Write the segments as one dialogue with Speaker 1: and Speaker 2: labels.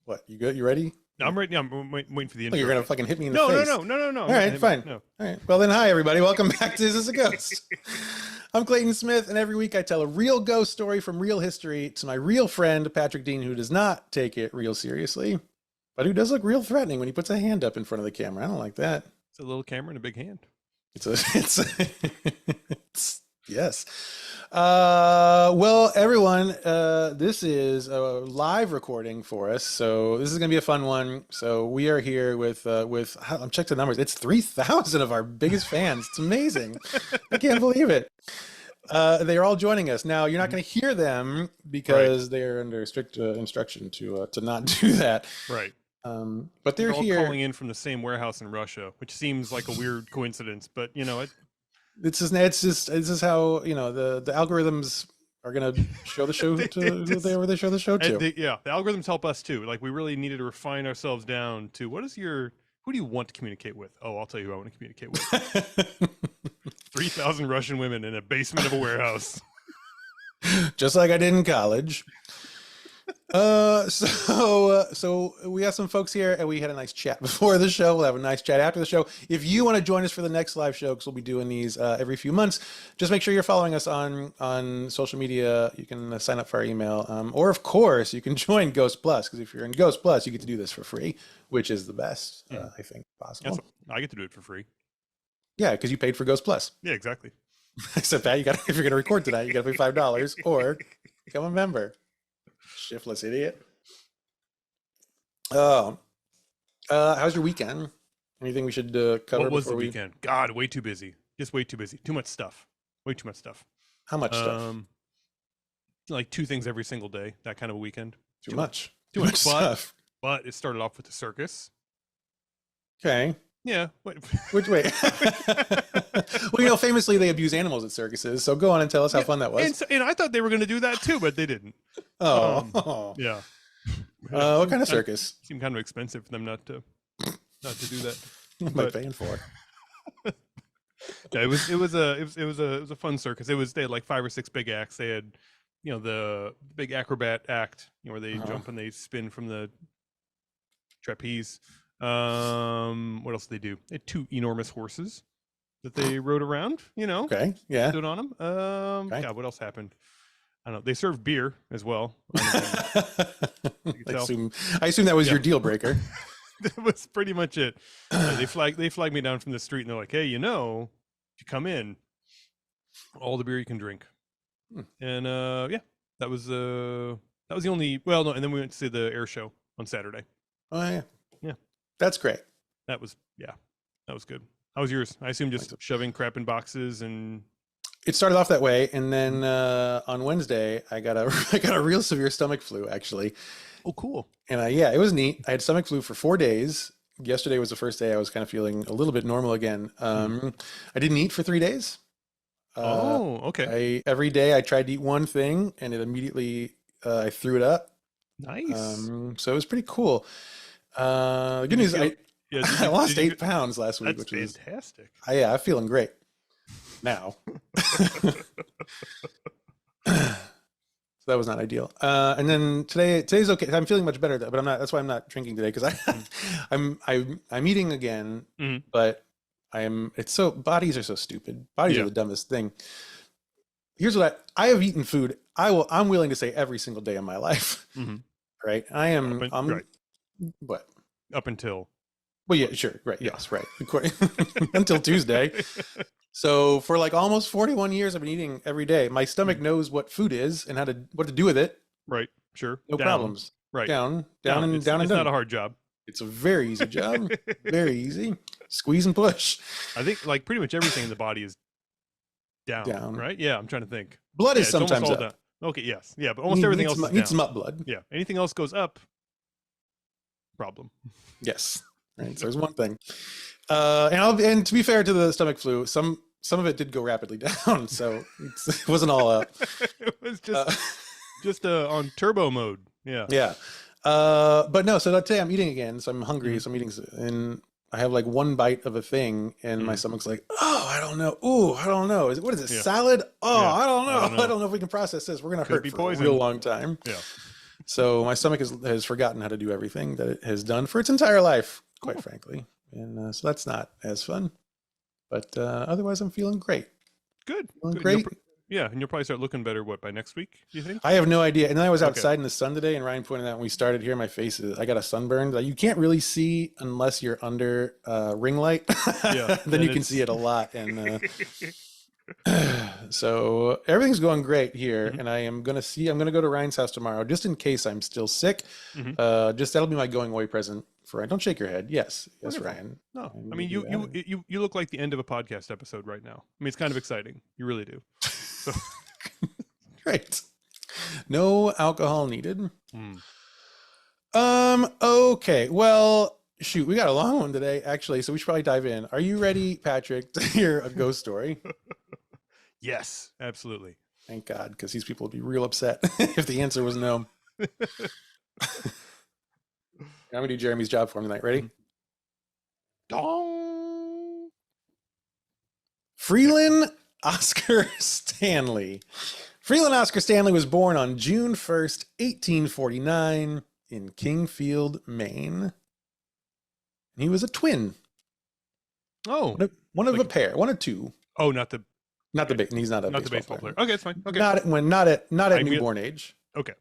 Speaker 1: What? You good? You ready?
Speaker 2: I'm ready. I'm waiting for the
Speaker 1: Oh,
Speaker 2: intro.
Speaker 1: you're gonna fucking hit me in the
Speaker 2: No,
Speaker 1: face.
Speaker 2: no.
Speaker 1: All right, fine.
Speaker 2: No.
Speaker 1: All right. Well then, hi everybody. Welcome back to Is This a Ghost? I'm Clayton Smith, and every week I tell a real ghost story from real history to my real friend Patrick Dean, who does not take it real seriously, but who does look real threatening when he puts a hand up in front of the camera. I don't like that.
Speaker 2: It's a little camera and a big hand.
Speaker 1: It's yes. Well, everyone, this is a live recording for us, so this is gonna be a fun one. So we are here with I'm checking the numbers. It's 3,000 of our biggest fans. It's amazing. I can't believe it. They are all joining us now. You're not going to hear them because they are under strict instruction to not do that.
Speaker 2: Right.
Speaker 1: But they're
Speaker 2: all
Speaker 1: here
Speaker 2: calling in from the same warehouse in Russia, which seems like a weird coincidence, but you know it.
Speaker 1: This is how the algorithms are gonna show the show to whoever they show the show to.
Speaker 2: The algorithms help us too. Like we really needed to refine ourselves down to who do you want to communicate with? Oh, I'll tell you who I want to communicate with. 3,000 Russian women in a basement of a warehouse.
Speaker 1: Just like I did in college. So we have some folks here, and we had a nice chat before the show. We'll have a nice chat after the show. If you want to join us for the next live show, because we'll be doing these every few months, just make sure you're following us on social media. You can sign up for our email, or of course, you can join Ghost Plus, because if you're in Ghost Plus, you get to do this for free, which is the best, I think, possible.
Speaker 2: I get to do it for free.
Speaker 1: Yeah, because you paid for Ghost Plus.
Speaker 2: Yeah, exactly.
Speaker 1: Except that if you're going to record tonight, you got to pay $5 or become a member. Shiftless idiot. How's your weekend? Anything we should cover?
Speaker 2: What was the weekend? God, way too busy. Just way too busy. Too much stuff. Way too much stuff.
Speaker 1: How much stuff?
Speaker 2: Like 2 things every single day. That kind of a weekend.
Speaker 1: Too much
Speaker 2: stuff. But it started off with the circus.
Speaker 1: Okay.
Speaker 2: Yeah.
Speaker 1: Which way? Well, famously they abuse animals at circuses. So go on and tell us how fun that was.
Speaker 2: And I thought they were going to do that too, but they didn't. Yeah.
Speaker 1: What kind of circus?
Speaker 2: Seemed kind of expensive for them not to do that.
Speaker 1: What am I paying for?
Speaker 2: Yeah, it was a fun circus. They had like 5 or 6 big acts. They had, the big acrobat act, where they jump and they spin from the trapeze. What else did they do? They had 2 enormous horses that they rode around,
Speaker 1: Okay. Yeah.
Speaker 2: stood on them.
Speaker 1: Okay.
Speaker 2: God, what else happened? I don't know. They served beer as well.
Speaker 1: I assume that was your deal breaker.
Speaker 2: That was pretty much it. They flagged me down from the street and they're like, hey, if you come in, all the beer you can drink. And that was the only, well, no, and then we went to see the air show on Saturday.
Speaker 1: Oh yeah.
Speaker 2: Yeah.
Speaker 1: That's great.
Speaker 2: That was good. How was yours? I assume just shoving crap in boxes and.
Speaker 1: It started off that way, and then on Wednesday I got a real severe stomach flu, actually.
Speaker 2: Oh, cool.
Speaker 1: And it was neat. I had stomach flu for 4 days. Yesterday was the first day I was kind of feeling a little bit normal again. I didn't eat for 3 days.
Speaker 2: Okay.
Speaker 1: Every day I tried to eat one thing, and it immediately I threw it up.
Speaker 2: Nice.
Speaker 1: So it was pretty cool. The good news, I lost 8 pounds last week, which was
Speaker 2: fantastic.
Speaker 1: I'm feeling great now. So that was not ideal. And then today's okay. I'm feeling much better, but I'm not. That's why I'm not drinking today, because I'm eating again, but bodies are so stupid. Bodies are the dumbest thing. Here's what I have eaten food. I'm willing to say every single day of my life. Right. I am.
Speaker 2: Right.
Speaker 1: What?
Speaker 2: Up until.
Speaker 1: Well, yeah, sure. Right. Yes. Right. Until Tuesday. So for like almost 41 years, I've been eating every day. My stomach knows what food is and what to do with it.
Speaker 2: Right. Sure.
Speaker 1: No problems.
Speaker 2: Right.
Speaker 1: Down.
Speaker 2: It's not a hard job.
Speaker 1: It's a very easy job. Very easy. Squeeze and push.
Speaker 2: I think like pretty much everything in the body is down. Right. Yeah. I'm trying to think.
Speaker 1: Blood is sometimes up.
Speaker 2: Down. Okay. Yes. Yeah. But almost everything else
Speaker 1: needs some up blood.
Speaker 2: Yeah. Anything else goes up. Problem.
Speaker 1: Yes. Right. So there's one thing. And to be fair to the stomach flu, some of it did go rapidly down, so it wasn't all up.
Speaker 2: It was just on turbo mode. Yeah.
Speaker 1: Yeah. But no. So today I'm eating again. So I'm hungry. So I'm eating, and I have like one bite of a thing, and my stomach's like, oh, I don't know. Ooh, I don't know. What is it?
Speaker 2: Yeah.
Speaker 1: Salad? Oh,
Speaker 2: Yeah.
Speaker 1: I don't know. I don't know if we can process this. We're gonna hurt for a real long time.
Speaker 2: Yeah.
Speaker 1: So my stomach has forgotten how to do everything that it has done for its entire life, quite
Speaker 2: Cool.
Speaker 1: frankly. And so that's not as fun. But otherwise, I'm feeling great.
Speaker 2: Good.
Speaker 1: Feeling
Speaker 2: Good. And
Speaker 1: great.
Speaker 2: yeah, and you'll probably start looking better. What, by next week? Do you think?
Speaker 1: I have no idea. And then I was
Speaker 2: Okay.
Speaker 1: outside in the sun today, and Ryan pointed out when we started here, my face I got a sunburn that you can't really see unless you're under ring light.
Speaker 2: Yeah.
Speaker 1: Then you can see it a lot. And so everything's going great here.
Speaker 2: Mhm.
Speaker 1: And I'm going to go to Ryan's house tomorrow, just in case I'm still sick.
Speaker 2: Mhm.
Speaker 1: Just that'll be my going away present for Ryan. Don't shake your head. Yes. Yes,
Speaker 2: Wonderful.
Speaker 1: Ryan.
Speaker 2: No,
Speaker 1: I'm
Speaker 2: I
Speaker 1: gonna
Speaker 2: mean
Speaker 1: do that.
Speaker 2: you look like the end of a podcast episode right now. I mean, it's kind of exciting. You really do. So,
Speaker 1: Great. No alcohol needed.
Speaker 2: mm.
Speaker 1: Okay. Well, shoot, we got a long one today, actually, so we should probably dive in. Are you ready, Patrick, to hear a ghost story?
Speaker 2: Yes, absolutely.
Speaker 1: Thank God, because these people would be real upset if the answer was no. I'm gonna do Jeremy's job for him tonight. Ready?
Speaker 2: Dong.
Speaker 1: Freeland Oscar Stanley. Freeland Oscar Stanley was born on June 1st, 1849 in Kingfield, Maine. He was a twin.
Speaker 2: Oh,
Speaker 1: One of
Speaker 2: Like-
Speaker 1: a pair, one of two.
Speaker 2: oh, not the
Speaker 1: He's not a
Speaker 2: not the baseball player. Okay, it's fine. Okay,
Speaker 1: Not at
Speaker 2: I mean-
Speaker 1: newborn age.
Speaker 2: okay.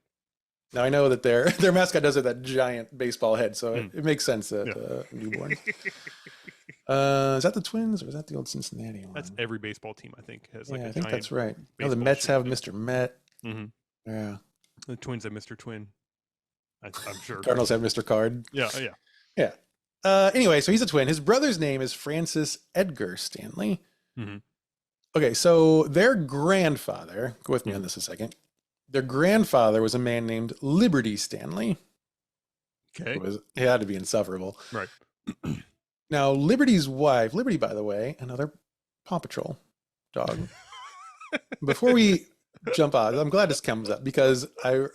Speaker 1: Now I know that their mascot does have that giant baseball head, so
Speaker 2: Mm.
Speaker 1: it makes sense that
Speaker 2: Yeah.
Speaker 1: newborn. Is that the Twins or is that the old Cincinnati one?
Speaker 2: That's every baseball team, I think, has like
Speaker 1: Yeah,
Speaker 2: a
Speaker 1: I think
Speaker 2: giant.
Speaker 1: that's right. No, the
Speaker 2: baseball
Speaker 1: Mets
Speaker 2: shoe.
Speaker 1: have Mr. Met.
Speaker 2: Mm-hmm.
Speaker 1: Yeah.
Speaker 2: The Twins have Mr. Twin. I'm sure.
Speaker 1: Cardinals have Mr. Card.
Speaker 2: Yeah, yeah.
Speaker 1: Yeah. Anyway, so he's a twin. His brother's name is Francis Edgar Stanley.
Speaker 2: Mhm.
Speaker 1: Okay, so their grandfather, go with me on this a second. Their grandfather was a man named Liberty Stanley.
Speaker 2: Okay.
Speaker 1: He had to be insufferable.
Speaker 2: Right.
Speaker 1: Now, Liberty's wife, Liberty, by the way, another Paw Patrol dog. Before we jump on, I'm glad this comes up because I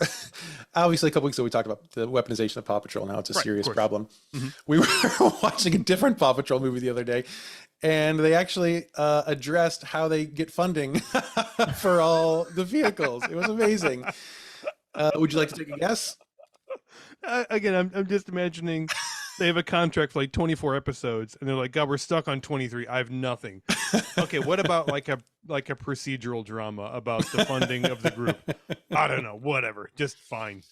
Speaker 1: obviously a couple weeks ago we talked about the weaponization of Paw Patrol. Now it's a
Speaker 2: Right, of
Speaker 1: serious
Speaker 2: course.
Speaker 1: problem.
Speaker 2: Mhm.
Speaker 1: We were watching a different Paw Patrol movie the other day, and they actually addressed how they get funding for all the vehicles. It was amazing. Would you like to take a guess?
Speaker 2: Again, I'm just imagining they have a contract for like 24 episodes, and they're like, "God, we're stuck on 23. I have nothing." Okay, what about like a procedural drama about the funding of the group? I don't know. Whatever, just fine.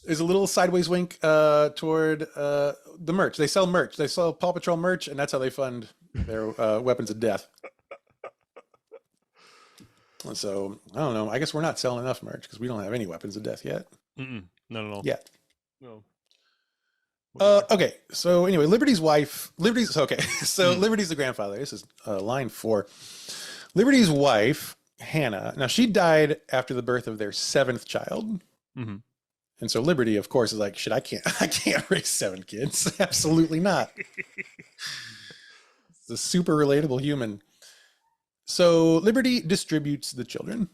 Speaker 1: There's a little sideways wink toward the merch. They sell merch. They sell Paw Patrol merch, and that's how they fund their weapons of death. So I don't know. I guess we're not selling enough merch because we don't have any weapons of death yet.
Speaker 2: Not at all.
Speaker 1: Yet.
Speaker 2: No.
Speaker 1: Okay. So anyway, Liberty's okay. So Liberty's the grandfather. This is line 4. Liberty's wife, Hannah. Now she died after the birth of their 7th child.
Speaker 2: Mhm.
Speaker 1: And so Liberty, of course, is like, shit, I can't raise 7 kids. Absolutely not. It's a super relatable human. So Liberty distributes the children.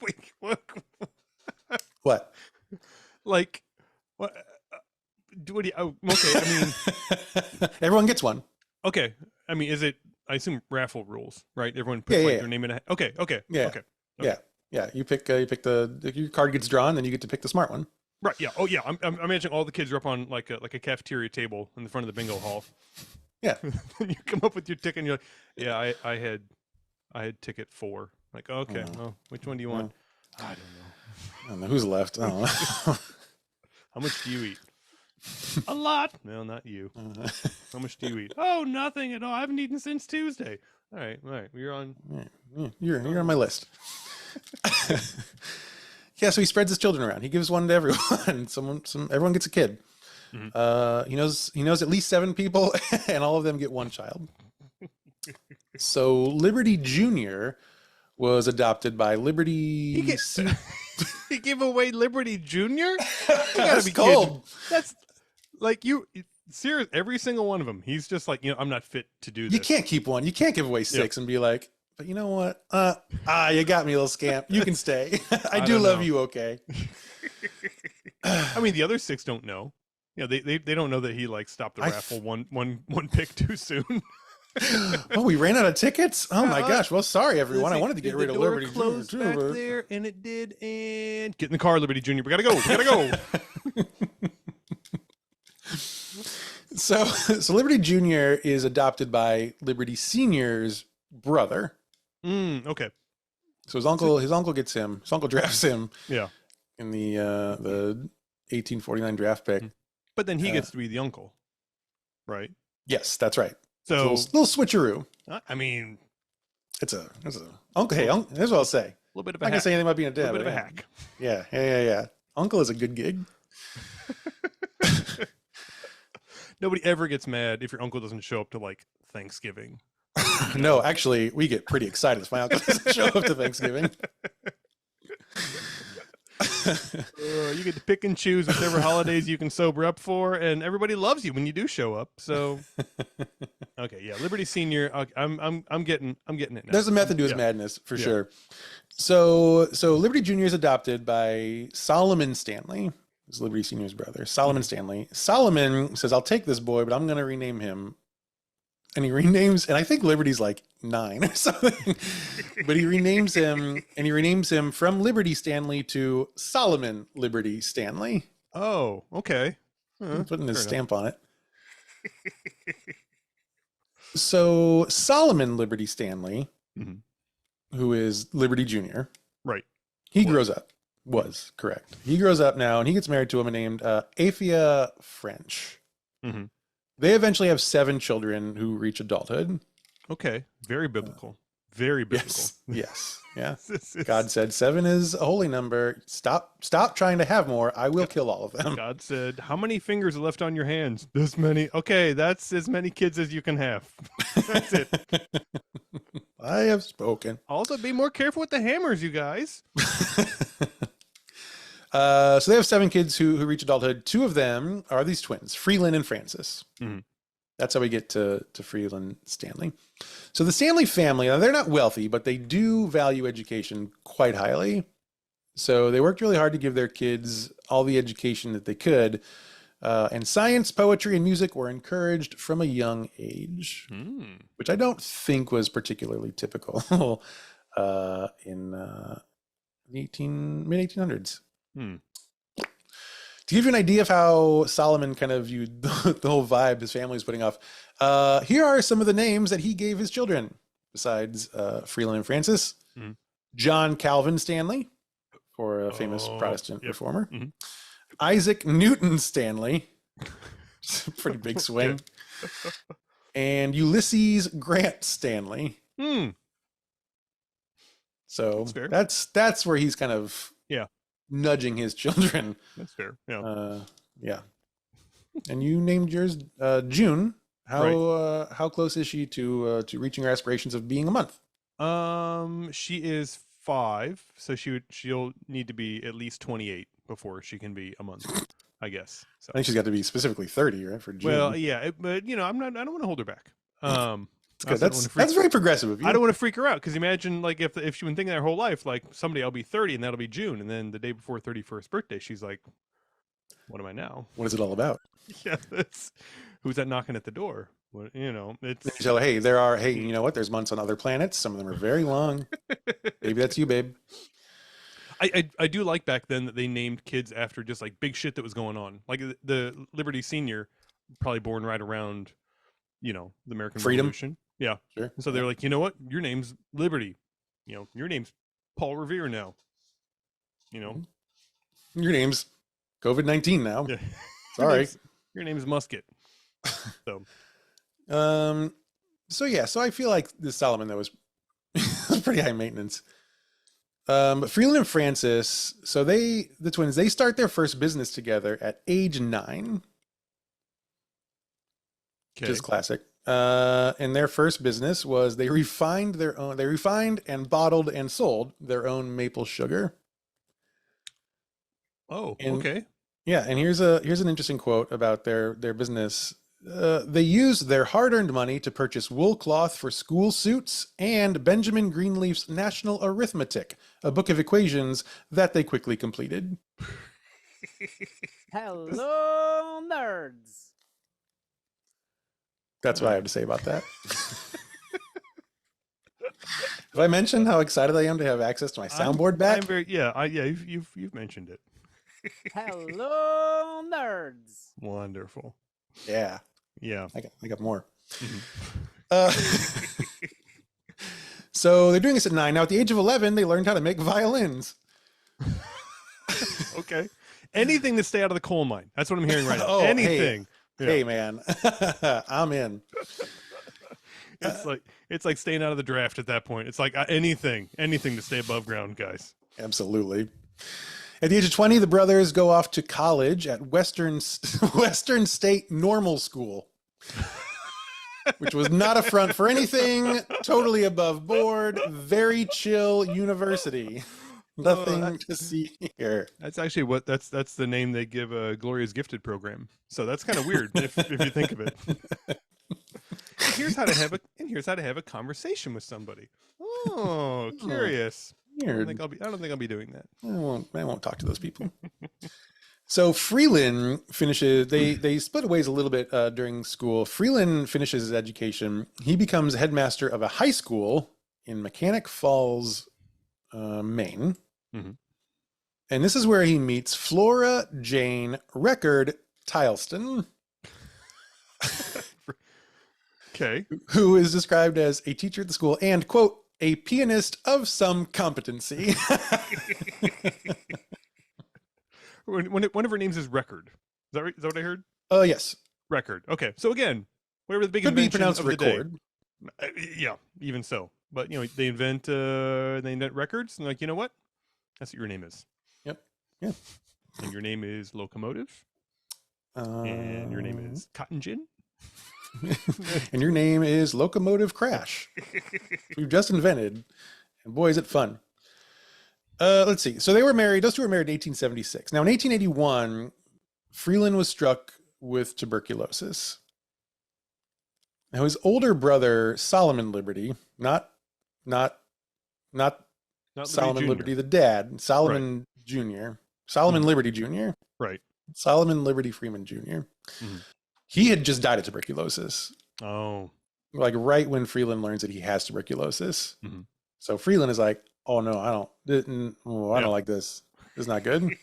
Speaker 2: Wait, what?
Speaker 1: What?
Speaker 2: Like, what? What do you? Oh, okay. I mean,
Speaker 1: Everyone gets one.
Speaker 2: okay. I mean, is it? I assume raffle rules, right? Everyone puts
Speaker 1: Yeah.
Speaker 2: their name in a. Okay.
Speaker 1: Yeah.
Speaker 2: Okay.
Speaker 1: Yeah. You pick your card gets drawn, then you get to pick the smart one.
Speaker 2: Right. Yeah. Oh, yeah. I'm imagining all the kids are up on like a cafeteria table in the front of the bingo hall.
Speaker 1: Yeah.
Speaker 2: You come up with your ticket, and you're like, "Yeah, I had ticket 4." Like, okay.
Speaker 1: Oh.
Speaker 2: Well, which one do you want? I don't know.
Speaker 1: I don't know who's left. I don't know.
Speaker 2: How much do you eat? A lot. No, not you. How much do you eat? Oh, nothing at all. I haven't eaten since Tuesday. All right. Well, you're on.
Speaker 1: You're on my list. Yeah, so he spreads his children around. He gives one to everyone. Everyone gets a kid.
Speaker 2: Mhm.
Speaker 1: He knows at least 7 people, and all of them get one child. So Liberty Jr. was adopted by Liberty.
Speaker 2: He gave away Liberty Jr.
Speaker 1: That's
Speaker 2: be
Speaker 1: cold.
Speaker 2: kidding. That's like you. Serious. Every single one of them. He's just like, I'm not fit to do this.
Speaker 1: You can't keep one. You can't give away 6 and be like, but you know what? You got me, little scamp. You can stay. I do
Speaker 2: don't
Speaker 1: love
Speaker 2: know.
Speaker 1: you. Okay.
Speaker 2: I mean, the other 6 don't know. They don't know that he like stopped the raffle one pick too soon.
Speaker 1: Oh, we ran out of tickets. Oh my gosh. Well, sorry everyone. I
Speaker 2: Let's see,
Speaker 1: wanted to get
Speaker 2: did
Speaker 1: rid
Speaker 2: the
Speaker 1: of
Speaker 2: door
Speaker 1: Liberty
Speaker 2: close
Speaker 1: Jr.
Speaker 2: back
Speaker 1: too.
Speaker 2: there, and it did. And get in the car, Liberty Junior. We gotta go. We gotta go.
Speaker 1: So Liberty Jr. is adopted by Liberty Sr.'s brother.
Speaker 2: Okay.
Speaker 1: So his uncle gets him. His uncle drafts him
Speaker 2: Yeah.
Speaker 1: in the 1849 draft pick.
Speaker 2: But then he gets to be the uncle, right?
Speaker 1: Yes, that's right.
Speaker 2: So
Speaker 1: It's a little switcheroo.
Speaker 2: I mean,
Speaker 1: It's a uncle. Hey, here's what I'll say.
Speaker 2: a little bit of
Speaker 1: I'm
Speaker 2: a
Speaker 1: not gonna
Speaker 2: hack.
Speaker 1: say anything about being a
Speaker 2: A
Speaker 1: dad.
Speaker 2: little bit of a
Speaker 1: but
Speaker 2: hack.
Speaker 1: Yeah. Uncle is a good gig.
Speaker 2: Nobody ever gets mad if your uncle doesn't show up to like Thanksgiving.
Speaker 1: No, actually, we get pretty excited if my uncle doesn't show up to Thanksgiving.
Speaker 2: You get to pick and choose whichever holidays you can sober up for, and everybody loves you when you do show up. So, okay, yeah, Liberty Senior. I'm getting it now.
Speaker 1: There's a method to his
Speaker 2: Yeah.
Speaker 1: madness for
Speaker 2: Yeah.
Speaker 1: sure. So Liberty Jr. is adopted by Solomon Stanley, who's Liberty Sr.'s brother. Solomon Stanley. Solomon says, "I'll take this boy, but I'm going to rename him." And he renames, and I think Liberty's like 9 or something, but he renames him from Liberty Stanley to Solomon Liberty Stanley.
Speaker 2: Oh, okay.
Speaker 1: Putting his
Speaker 2: fair
Speaker 1: stamp on it. So Solomon Liberty Stanley,
Speaker 2: Mhm.
Speaker 1: who is Liberty Jr.,
Speaker 2: Right.
Speaker 1: he grows up. Was correct. He grows up now, and he gets married to a woman named Afia French.
Speaker 2: Mm-hmm.
Speaker 1: They eventually have 7 children who reach adulthood.
Speaker 2: Okay. Very biblical. Very biblical.
Speaker 1: Yes. Yeah.
Speaker 2: This is-
Speaker 1: God said 7 is a holy number. Stop trying to have more. I will kill all of them.
Speaker 2: God said, "How many fingers are left on your hands?" This many. Okay, that's as many kids as you can have. That's it.
Speaker 1: I have spoken.
Speaker 2: Also, be more careful with the hammers, you guys.
Speaker 1: So they have 7 kids who reach adulthood. 2 of them are these twins, Freeland and Francis.
Speaker 2: Mhm.
Speaker 1: That's how we get to Freeland Stanley. So the Stanley family, now they're not wealthy, but they do value education quite highly. So they worked really hard to give their kids all the education that they could. And science, poetry, and music were encouraged from a young age, which I don't think was particularly typical in the mid-1800s. To give you an idea of how Solomon kind of viewed the whole vibe his family was putting off, here are some of the names that he gave his children, besides Freeland and Francis. John Calvin Stanley, for a famous Protestant reformer. Isaac Newton Stanley, pretty big swing. And Ulysses Grant Stanley. So that's where he's kind of nudging his children.
Speaker 2: That's fair. Yeah.
Speaker 1: Yeah. And you named yours June. How close is she to reaching her aspirations of being a month?
Speaker 2: She is 5, so she'll need to be at least 28 before she can be a month, I guess. So.
Speaker 1: I think she's got to be specifically 30, right, for June.
Speaker 2: Well, yeah, but I don't want to hold her back.
Speaker 1: That's very progressive of you.
Speaker 2: I don't want to freak her out, because imagine like if she's been thinking that her whole life, like someday I'll be 30 and that'll be June, and then the day before 31st birthday, she's like, "What am I now?
Speaker 1: What is it all about?"
Speaker 2: Yeah, who's that knocking at the door? What, it's.
Speaker 1: Then you tell her, hey, you know what? There's months on other planets. Some of them are very long. Maybe that's you, babe.
Speaker 2: I do like back then that they named kids after just like big shit that was going on. Like the Liberty Senior, probably born right around, the American
Speaker 1: Freedom.
Speaker 2: Revolution. Yeah.
Speaker 1: Sure.
Speaker 2: So they're like, you know what? Your name's Liberty. Your name's Paul Revere now.
Speaker 1: Your name's COVID-19 now.
Speaker 2: Yeah.
Speaker 1: Sorry.
Speaker 2: Your name's Musket. So.
Speaker 1: So I feel like this Solomon that was pretty high maintenance. But Freeland and Francis, so the twins, they start their first business together at age 9. Which is classic. And their first business was they refined and bottled and sold their own maple sugar.
Speaker 2: Oh, okay.
Speaker 1: Yeah, and here's an interesting quote about their business. They used their hard-earned money to purchase wool cloth for school suits and Benjamin Greenleaf's National Arithmetic, a book of equations that they quickly completed.
Speaker 3: Hello, nerds.
Speaker 1: That's what I have to say about that. Have I mentioned how excited I am to have access to my soundboard back?
Speaker 2: I'm very yeah. You've mentioned it.
Speaker 3: Hello, nerds.
Speaker 2: Wonderful.
Speaker 1: Yeah,
Speaker 2: Yeah.
Speaker 1: I got more.
Speaker 2: Mhm.
Speaker 1: Uh, so they're doing this at 9. Now, at the age of 11, they learned how to make violins.
Speaker 2: Okay. Anything to stay out of the coal mine. That's what I'm hearing right now.
Speaker 1: Oh, hey.
Speaker 2: Anything. Yeah.
Speaker 1: Hey, man, I'm in.
Speaker 2: It's like staying out of the draft at that point. It's like anything to stay above ground, guys.
Speaker 1: Absolutely. At the age of 20, the brothers go off to college at Western State Normal School, which was not a front for anything, totally above board, very chill university. Nothing to see here.
Speaker 2: That's actually that's the name they give a Gloria's Gifted program. So that's kind of weird if you think of it. Here's how to have a conversation with somebody. Oh, curious.
Speaker 1: Weird.
Speaker 2: I don't think I'll be doing that.
Speaker 1: I won't talk to those people. So Freeland finishes. They split ways a little bit during school. Freeland finishes his education. He becomes headmaster of a high school in Mechanic Falls, Maine.
Speaker 2: Mm-hmm.
Speaker 1: And this is where he meets Flora Jane Record Tileston,
Speaker 2: Okay.
Speaker 1: who is described as a teacher at the school and, quote, a pianist of some competency.
Speaker 2: One of her names is Record. Is that right? Is that what I heard?
Speaker 1: Oh, yes.
Speaker 2: Record. Okay. So again, whatever the big
Speaker 1: Could be
Speaker 2: invention
Speaker 1: pronounced
Speaker 2: of the
Speaker 1: record.
Speaker 2: day. Yeah, even so. But they invent records, and like, you know what? That's what your name is.
Speaker 1: Yep. Yeah.
Speaker 2: And your name is Locomotive. And your name is Cotton Gin.
Speaker 1: And your name is Locomotive Crash. We've just invented, and boy, is it fun. Let's see. So they were married. Those two were married in 1876. Now, in 1881, Freeland was struck with tuberculosis. Now, his older brother, Solomon Liberty, not Solomon Liberty, the dad, Solomon Jr., Solomon Liberty Jr.,
Speaker 2: Right.
Speaker 1: Solomon Liberty Freeman Jr.
Speaker 2: Mm-hmm.
Speaker 1: He had just died of tuberculosis.
Speaker 2: Oh.
Speaker 1: Like right when Freeland learns that he has tuberculosis.
Speaker 2: Mm-hmm.
Speaker 1: So Freeland is like, oh no, I don't like this. This is not good.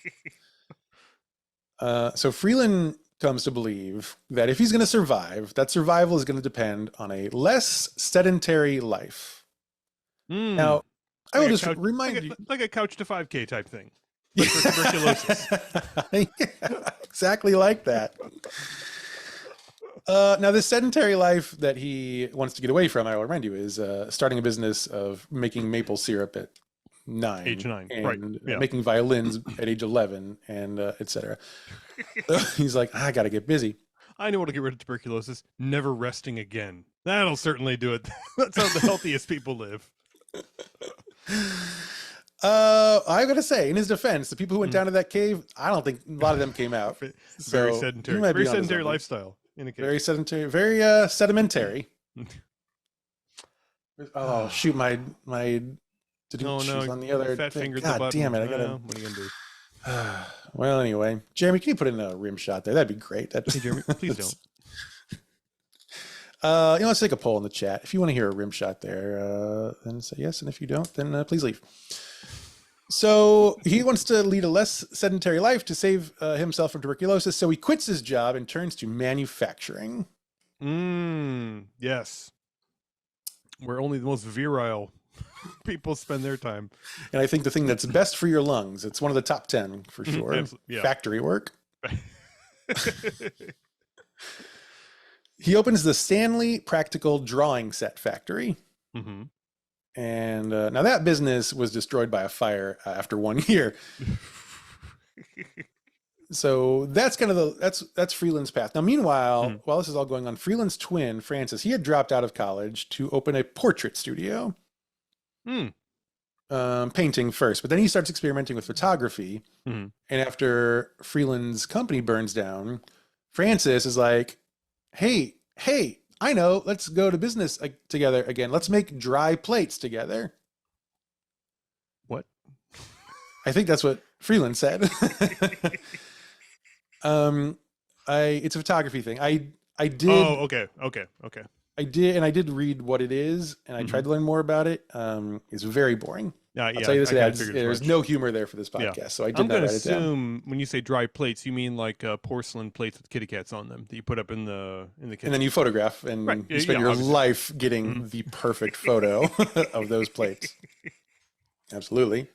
Speaker 1: So Freeland comes to believe that if he's going to survive, that survival is going to depend on a less sedentary life. Now, I will just remind you,
Speaker 2: like a couch to 5K type thing, but for tuberculosis.
Speaker 1: Yeah, exactly like that. Now, this sedentary life that he wants to get away from, I will remind you, is starting a business of making maple syrup at age 9, and
Speaker 2: right?
Speaker 1: making violins at age 11, and etc. So he's like, I got to get busy.
Speaker 2: I know how to get rid of tuberculosis. Never resting again. That'll certainly do it. That's how the healthiest people live.
Speaker 1: I gotta say, in his defense, the people who went down to that cave, I don't think a lot of them came out.
Speaker 2: Very sedentary. Very sedentary lifestyle.
Speaker 1: Very sedentary. Very sedimentary. Oh shoot! My on the other
Speaker 2: fat finger.
Speaker 1: God damn it! I gotta.
Speaker 2: What are you gonna do?
Speaker 1: Well, anyway, Jeremy, can you put in a rim shot there? That'd be great.
Speaker 2: Hey, Jeremy, please don't.
Speaker 1: Let's take a poll in the chat. If you want to hear a rim shot there, then say yes, and if you don't, then please leave. So he wants to lead a less sedentary life to save himself from tuberculosis. So he quits his job and turns to manufacturing.
Speaker 2: Yes. Where only the most virile people spend their time.
Speaker 1: And I think the thing that's best for your lungs, it's one of the top 10 for sure.
Speaker 2: Yeah.
Speaker 1: Factory work. He opens the Stanley Practical Drawing Set Factory. Mm-hmm. And now that business was destroyed by a fire after 1 year. So that's kind of that's Freeland's path. Now, meanwhile, while this is all going on, Freeland's twin, Francis, he had dropped out of college to open a portrait studio. Painting first, but then he starts experimenting with photography. And after Freeland's company burns down, Francis is like, hey, I know, let's go to business together again. Let's make dry plates together.
Speaker 2: What?
Speaker 1: I think that's what Freeland said. It's a photography thing. I did.
Speaker 2: Oh, okay.
Speaker 1: I did, and I did read what it is, and I tried to learn more about it. It's very boring.
Speaker 2: Yeah,
Speaker 1: I'll tell you this,
Speaker 2: I kinda figured as
Speaker 1: there's
Speaker 2: much.
Speaker 1: no humor there for this
Speaker 2: Yeah.
Speaker 1: podcast, so I did
Speaker 2: I'm
Speaker 1: not
Speaker 2: gonna
Speaker 1: write it down.
Speaker 2: assume when you say dry plates, you mean like porcelain plates with kitty cats on them that you put up in the kitchen.
Speaker 1: And then you photograph, and
Speaker 2: Right.
Speaker 1: you spend
Speaker 2: Yeah,
Speaker 1: your
Speaker 2: obviously.
Speaker 1: life getting the perfect photo of those plates. Absolutely.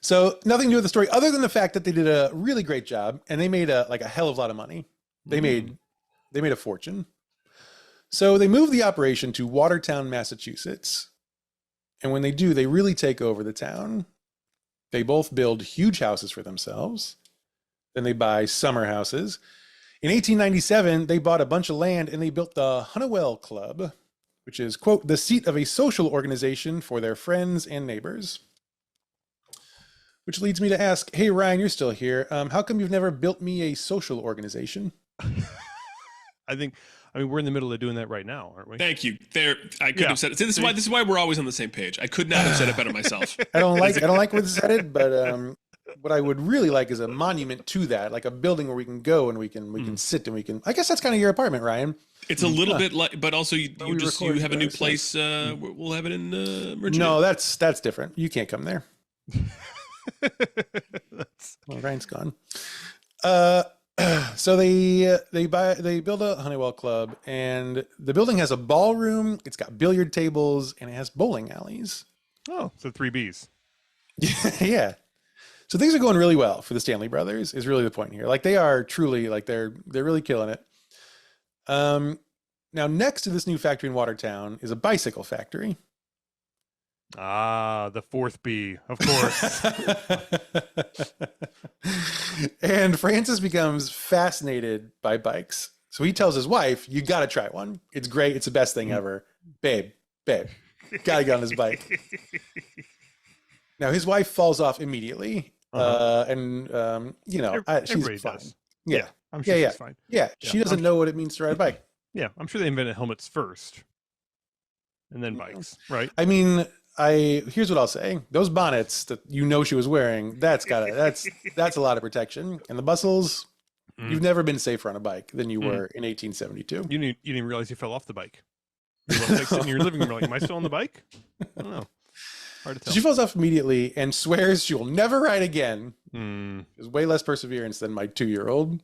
Speaker 1: So nothing new with the story other than the fact that they did a really great job, and they made a hell of a lot of money. They made a fortune. So they moved the operation to Watertown, Massachusetts. And when they do, they really take over the town. They both build huge houses for themselves. Then they buy summer houses. In 1897, they bought a bunch of land and they built the Honeywell Club, which is, quote, the seat of a social organization for their friends and neighbors. Which leads me to ask, hey, Ryan, you're still here. How come you've never built me a social organization?
Speaker 2: I mean, we're in the middle of doing that right now, aren't we?
Speaker 3: Thank you. I couldn't have said it. See, this is why we're always on the same page. I could not have said it better myself.
Speaker 1: I don't like where this is headed, but what I would really like is a monument to that, like a building where we can go and we can sit and we can. I guess that's kind of your apartment, Ryan.
Speaker 3: It's a little bit like, but also you have a new
Speaker 1: there,
Speaker 3: place. We'll have it in Virginia.
Speaker 1: No, that's different. You can't come there. Well, Ryan's gone. So they build a Honeywell Club, and the building has a ballroom. It's got billiard tables, and it has bowling alleys.
Speaker 2: Oh, so 3 Bs.
Speaker 1: Yeah. So things are going really well for the Stanley brothers. Is really the point here. Like they are truly like they're really killing it. Now next to this new factory in Watertown is a bicycle factory.
Speaker 2: Ah, the 4th B, of course.
Speaker 1: And Francis becomes fascinated by bikes. So he tells his wife, you got to try one. It's great. It's the best thing ever. Babe, got to get on this bike. Now his wife falls off immediately. And she's fine.
Speaker 2: Does.
Speaker 1: Yeah.
Speaker 2: I'm sure she's fine.
Speaker 1: Yeah. She doesn't know what it means to ride a bike.
Speaker 2: Yeah. I'm sure they invented helmets first and then bikes, right?
Speaker 1: I mean, here's what I'll say. Those bonnets that she was wearing, that's a lot of protection. And the bustles, you've never been safer on a bike than you were in 1872.
Speaker 2: You didn't realize you fell off the bike. You were like sitting in your living room, like, am I still on the bike? I don't know. Hard to tell.
Speaker 1: So she falls off immediately and swears she will never ride again. There's way less perseverance than my 2-year-old.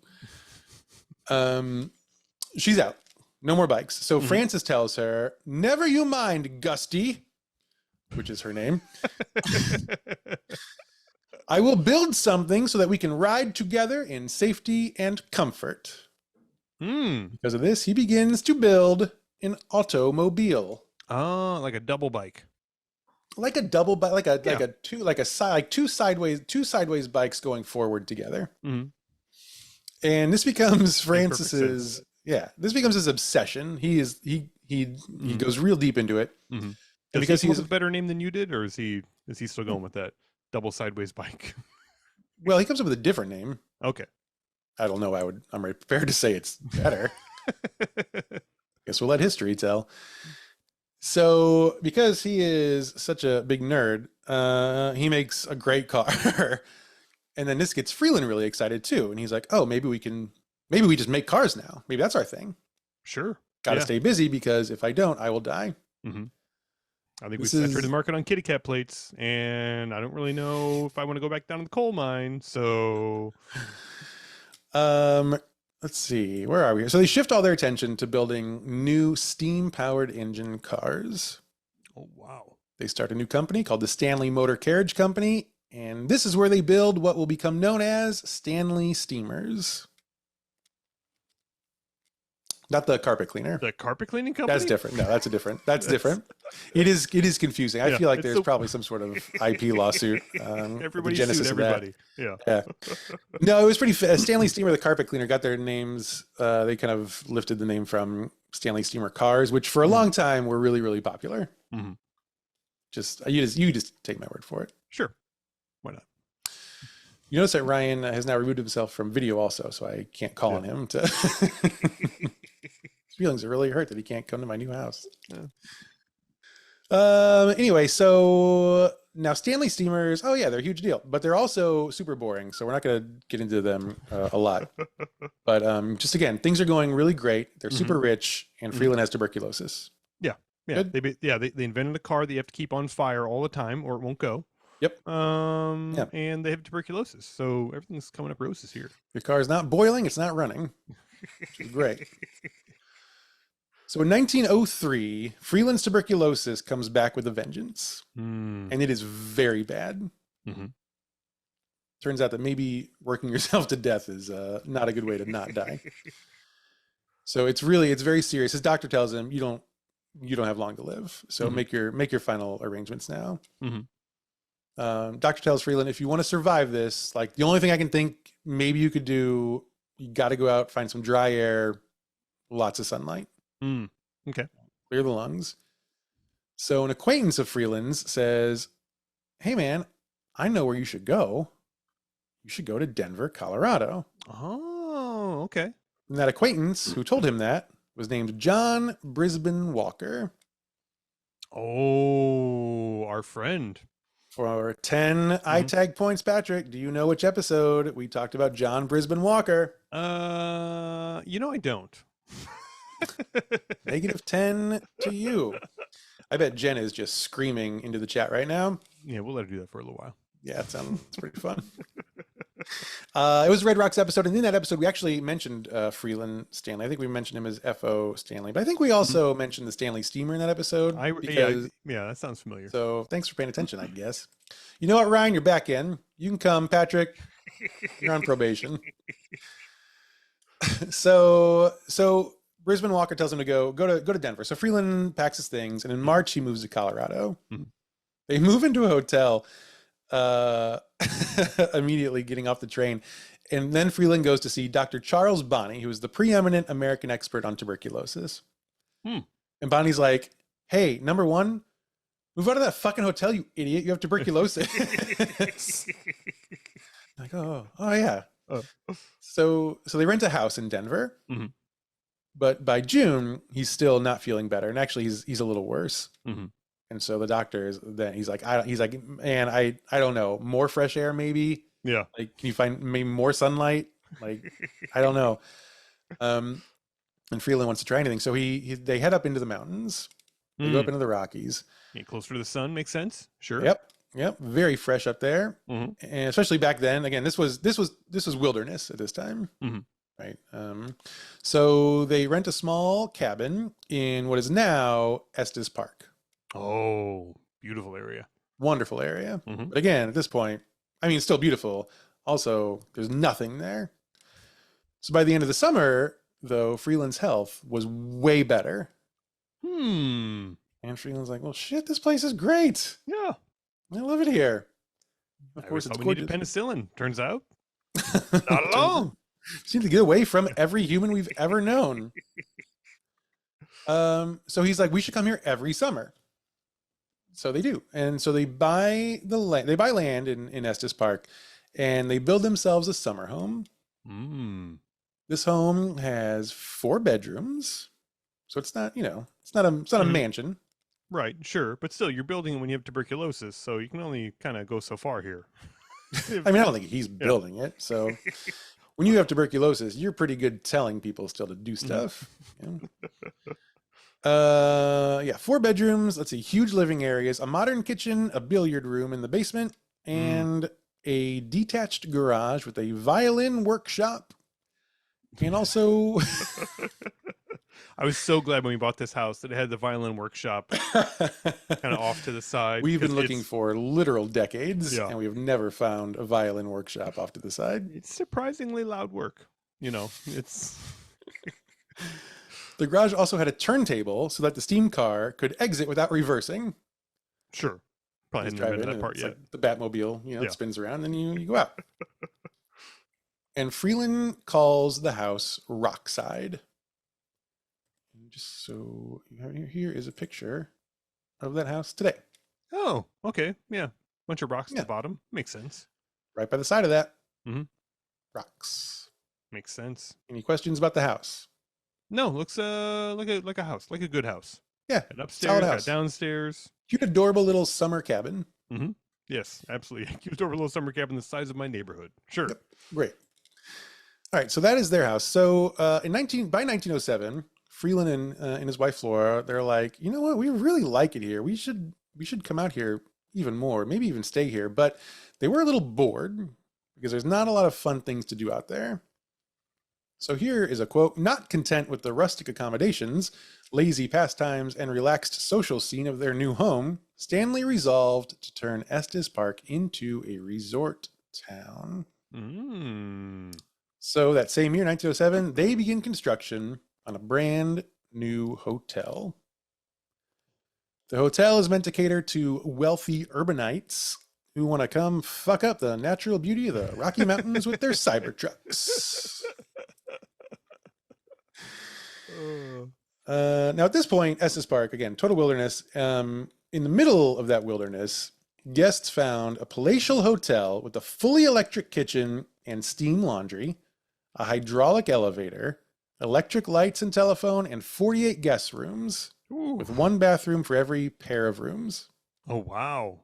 Speaker 1: She's out. No more bikes. So Francis tells her, never you mind, Gusty, which is her name. I will build something so that we can ride together in safety and comfort. Because of this, he begins to build an automobile.
Speaker 2: Oh, like a double bike.
Speaker 1: Like a double bike, two sideways bikes going forward together. And this becomes Francis's his obsession. He goes real deep into it.
Speaker 2: Because he has a better name than you did, or is he still going with that double sideways bike?
Speaker 1: Well, he comes up with a different name.
Speaker 2: Okay.
Speaker 1: I don't know. I'm prepared to say it's better. Guess we'll let history tell. So, because he is such a big nerd, he makes a great car. And then this gets Freeland really excited too. And he's like, oh, maybe we just make cars now. Maybe that's our thing.
Speaker 2: Sure.
Speaker 1: Got to stay busy because if I don't, I will die.
Speaker 2: I think we've saturated the market on kitty cat plates, and I don't really know if I want to go back down to the coal mine. So,
Speaker 1: let's see, where are we here? So they shift all their attention to building new steam-powered engine cars.
Speaker 2: Oh wow!
Speaker 1: They start a new company called the Stanley Motor Carriage Company, and this is where they build what will become known as Stanley Steamers. Not the carpet cleaner.
Speaker 2: The carpet cleaning company?
Speaker 1: That's different. No, that's different. It is confusing. I feel like there's probably some sort of IP lawsuit.
Speaker 2: Everybody
Speaker 1: the genesis
Speaker 2: sued everybody. Yeah.
Speaker 1: No, it was pretty Stanley Steamer, the carpet cleaner, got their names. They kind of lifted the name from Stanley Steamer cars, which for a long time were really, really popular. You just take my word for it.
Speaker 2: Sure. Why not?
Speaker 1: You notice that Ryan has now removed himself from video also, so I can't call on him to... His feelings are really hurt that he can't come to my new house. Anyway, so now Stanley Steamers, they're a huge deal, but they're also super boring, so we're not going to get into them a lot. But just again, things are going really great. They're
Speaker 2: Mhm.
Speaker 1: super rich, and
Speaker 2: Mhm.
Speaker 1: Freeland has tuberculosis.
Speaker 2: Yeah.
Speaker 1: Good.
Speaker 2: They invented a car that you have to keep on fire all the time or it won't go.
Speaker 1: Yep.
Speaker 2: And they have tuberculosis, so everything's coming up roses here.
Speaker 1: Your car is not boiling, it's not running, which is great. So in 1903, Freeland's tuberculosis comes back with a vengeance,
Speaker 2: Mm.
Speaker 1: and it is very bad.
Speaker 2: Mhm.
Speaker 1: Turns out that maybe working yourself to death is not a good way to not die. So it's very serious. His doctor tells him you don't have long to live. So
Speaker 2: Mhm.
Speaker 1: make your final arrangements now.
Speaker 2: Mhm.
Speaker 1: Doctor tells Freeland, if you want to survive this, like the only thing I can think maybe you could do, you got to go out, find some dry air, lots of sunlight,
Speaker 2: Okay.
Speaker 1: clear the lungs. So an acquaintance of Freeland's says, hey man, I know where you should go. You should go to Denver, Colorado.
Speaker 2: Oh, okay.
Speaker 1: And that acquaintance who told him that was named John Brisbane Walker.
Speaker 2: Oh, our friend.
Speaker 1: For 10 iTag points, Patrick, do you know which episode we talked about John Brisbane Walker?
Speaker 2: I don't.
Speaker 1: -10 to you. I bet Jen is just screaming into the chat right now.
Speaker 2: Yeah, we'll let her do that for a little while.
Speaker 1: Yeah, it's pretty fun. It was Red Rocks episode, and in that episode, we actually mentioned Freeland Stanley. I think we mentioned him as F.O. Stanley, but I think we also mentioned the Stanley steamer in that episode.
Speaker 2: Yeah, that sounds familiar.
Speaker 1: So thanks for paying attention, I guess. You know what, Ryan? You're back in. You can come, Patrick. You're on probation. So Brisbane Walker tells him to go to Denver. So Freeland packs his things, and in March he moves to Colorado. They move into a hotel. Immediately getting off the train, and then Freeland goes to see Dr. Charles Bonney, who is the preeminent American expert on tuberculosis. And Bonnie's like, hey, number one, move out of that fucking hotel, you idiot, you have tuberculosis. Like, oh yeah. So they rent a house in Denver, but by June he's still not feeling better, and actually he's a little worse. And so the doctor he's like, man, I don't know, more fresh air maybe.
Speaker 2: Yeah.
Speaker 1: Like, can you find maybe more sunlight? Like, I don't know. And Freeland wants to try anything, so they head up into the mountains. They go up into the Rockies.
Speaker 2: Get closer to the sun makes sense. Sure.
Speaker 1: Yep. Very fresh up there, and especially back then. Again, this was wilderness at this time. Right. So they rent a small cabin in what is now Estes Park.
Speaker 2: Oh, beautiful area.
Speaker 1: Wonderful area. But again, at this point, I mean, it's still beautiful. Also, there's nothing there. So by the end of the summer, though, Freeland's health was way better. And Freeland's like, well, shit, this place is great.
Speaker 2: Yeah.
Speaker 1: I love it here.
Speaker 2: Of course, it's gorgeous. We needed penicillin, turns out. Not
Speaker 1: Turns
Speaker 2: alone.
Speaker 1: Seem to get away from every human we've ever known. So he's like, we should come here every summer. So they do. And so they buy land in Estes Park, and they build themselves a summer home. This home has 4 bedrooms. So it's not, it's not a mansion.
Speaker 2: Right, sure. But still, you're building it when you have tuberculosis, so you can only kind of go so far here.
Speaker 1: I mean, I don't think he's building it. So when you have tuberculosis, you're pretty good telling people still to do stuff. 4 bedrooms. Let's see, huge living areas, a modern kitchen, a billiard room in the basement, and a detached garage with a violin workshop. And also,
Speaker 2: I was so glad when we bought this house that it had the violin workshop kind of off to the side.
Speaker 1: We've been looking for literal decades, and we have never found a violin workshop off to the side.
Speaker 2: It's surprisingly loud work. It's...
Speaker 1: The garage also had a turntable so that the steam car could exit without reversing.
Speaker 2: Sure. Probably hadn't invented that part yet.
Speaker 1: Like the Batmobile, it spins around and you go out. And Freeland calls the house Rockside. And just so you have here is a picture of that house today.
Speaker 2: Oh, okay. Yeah. Bunch of rocks at the bottom. Makes sense.
Speaker 1: Right by the side of that. Rocks.
Speaker 2: Makes sense.
Speaker 1: Any questions about the house?
Speaker 2: No, looks like a house, like a good house.
Speaker 1: Yeah.
Speaker 2: Got upstairs, got downstairs.
Speaker 1: Cute, adorable little summer cabin.
Speaker 2: Yes, absolutely. Cute, adorable little summer cabin the size of my neighborhood. Sure.
Speaker 1: Yep. Great. All right, so that is their house. So by 1907, Freeland and his wife Flora, they're like, you know what, we really like it here. We should come out here even more, maybe even stay here. But they were a little bored because there's not a lot of fun things to do out there. So here is a quote: "Not content with the rustic accommodations, lazy pastimes, and relaxed social scene of their new home, Stanley resolved to turn Estes Park into a resort town." So that same year, 1907, they begin construction on a brand new hotel. The hotel is meant to cater to wealthy urbanites who want to come fuck up the natural beauty of the Rocky Mountains with their cyber trucks. Now, at this point, Estes Park, again, total wilderness. In the middle of that wilderness, guests found a palatial hotel with a fully electric kitchen and steam laundry, a hydraulic elevator, electric lights and telephone, and 48 guest rooms. Ooh. With one bathroom for every pair of rooms.
Speaker 2: Oh, wow.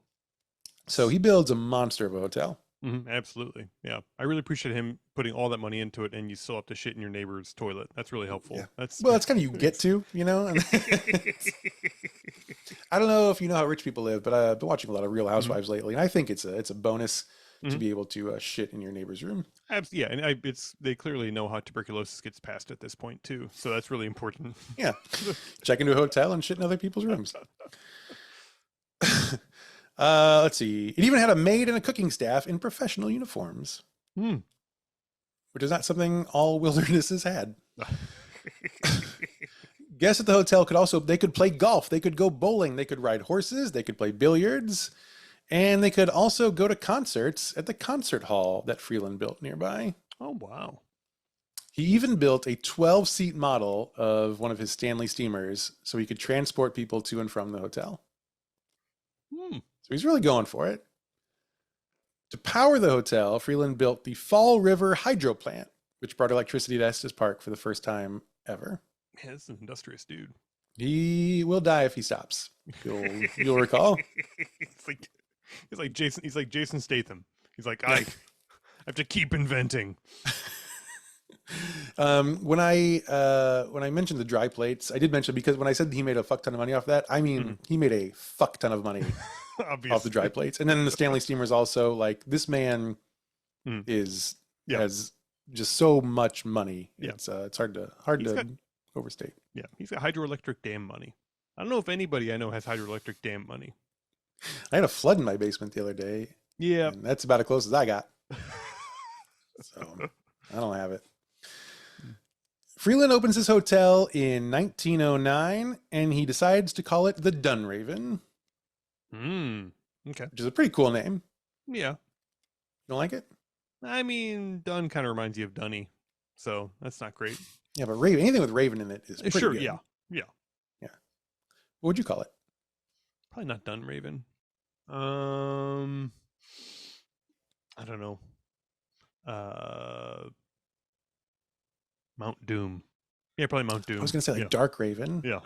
Speaker 1: So he builds a monster of a hotel.
Speaker 2: Absolutely. Yeah. I really appreciate him putting all that money into it, and you still have to shit in your neighbor's toilet. That's really helpful.
Speaker 1: Yeah.
Speaker 2: That's
Speaker 1: kind of you get to, you know? I don't know if you know how rich people live, but I've been watching a lot of Real Housewives lately, and I think it's a bonus to be able to shit in your neighbor's room.
Speaker 2: Yeah, and they clearly know how tuberculosis gets passed at this point too, so that's really important.
Speaker 1: Yeah, check into a hotel and shit in other people's rooms. Let's see. It even had a maid and a cooking staff in professional uniforms, which is not something all wildernesses had. Guests at the hotel could play golf, they could go bowling, they could ride horses, they could play billiards. And they could also go to concerts at the concert hall that Freeland built nearby.
Speaker 2: Oh, wow.
Speaker 1: He even built a 12-seat model of one of his Stanley steamers so he could transport people to and from the hotel. So he's really going for it. To power the hotel, Freeland built the Fall River Hydro Plant, which brought electricity to Estes Park for the first time ever.
Speaker 2: Man, this is an industrious dude.
Speaker 1: He will die if he stops. You'll recall.
Speaker 2: He's like Jason Statham. He's like, I have to keep inventing.
Speaker 1: When I mentioned the dry plates, I did mention, because when I said he made a fuck ton of money off that, I mean he made a fuck ton of money off the dry plates. And then the Stanley steamers also, like, this man has just so much money.
Speaker 2: Yeah.
Speaker 1: It's hard to overstate.
Speaker 2: Yeah, he's got hydroelectric dam money. I don't know if anybody I know has hydroelectric dam money.
Speaker 1: I had a flood in my basement the other day.
Speaker 2: Yeah.
Speaker 1: And that's about as close as I got. So I don't have it. Freeland opens his hotel in 1909, and he decides to call it the Dunraven.
Speaker 2: Okay.
Speaker 1: Which is a pretty cool name.
Speaker 2: Yeah.
Speaker 1: You don't like it?
Speaker 2: I mean, Dun kind of reminds you of Dunny, so that's not great.
Speaker 1: Yeah, but Raven, anything with Raven in it is pretty good.
Speaker 2: Yeah.
Speaker 1: What would you call it?
Speaker 2: Probably not Dunraven. I don't know. Mount Doom. Yeah, probably Mount Doom.
Speaker 1: I was gonna say Dark Raven.
Speaker 2: Yeah.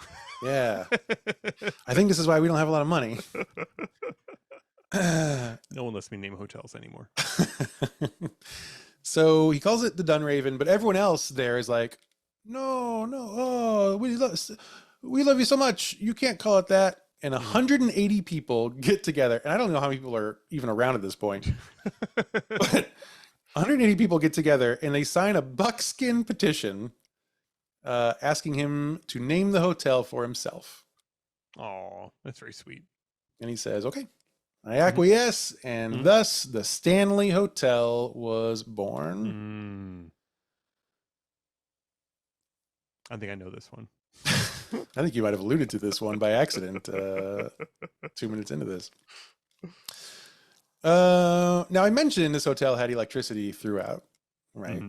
Speaker 1: Yeah. I think this is why we don't have a lot of money.
Speaker 2: No one lets me name hotels anymore.
Speaker 1: So he calls it the Dunraven, but everyone else there is like, no, oh, we love you so much. You can't call it that. And 180 people get together, and I don't know how many people are even around at this point, but 180 people get together and they sign a buckskin petition asking him to name the hotel for himself.
Speaker 2: Oh, that's very sweet.
Speaker 1: And he says, okay, I acquiesce, and thus the Stanley Hotel was born.
Speaker 2: I think I know this one.
Speaker 1: I think you might have alluded to this one by accident 2 minutes into this. Now, I mentioned this hotel had electricity throughout, right?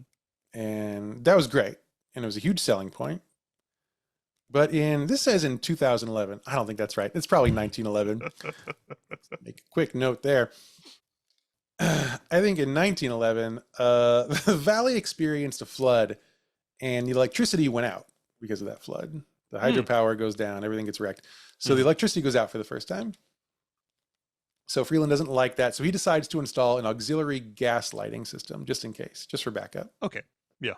Speaker 1: And that was great. And it was a huge selling point. But this says in 2011. I don't think that's right. It's probably 1911. Make a quick note there. I think in 1911, the valley experienced a flood and the electricity went out because of that flood. The hydropower goes down, everything gets wrecked. So the electricity goes out for the first time. So Freeland doesn't like that. So he decides to install an auxiliary gas lighting system just in case, just for backup.
Speaker 2: Okay. Yeah.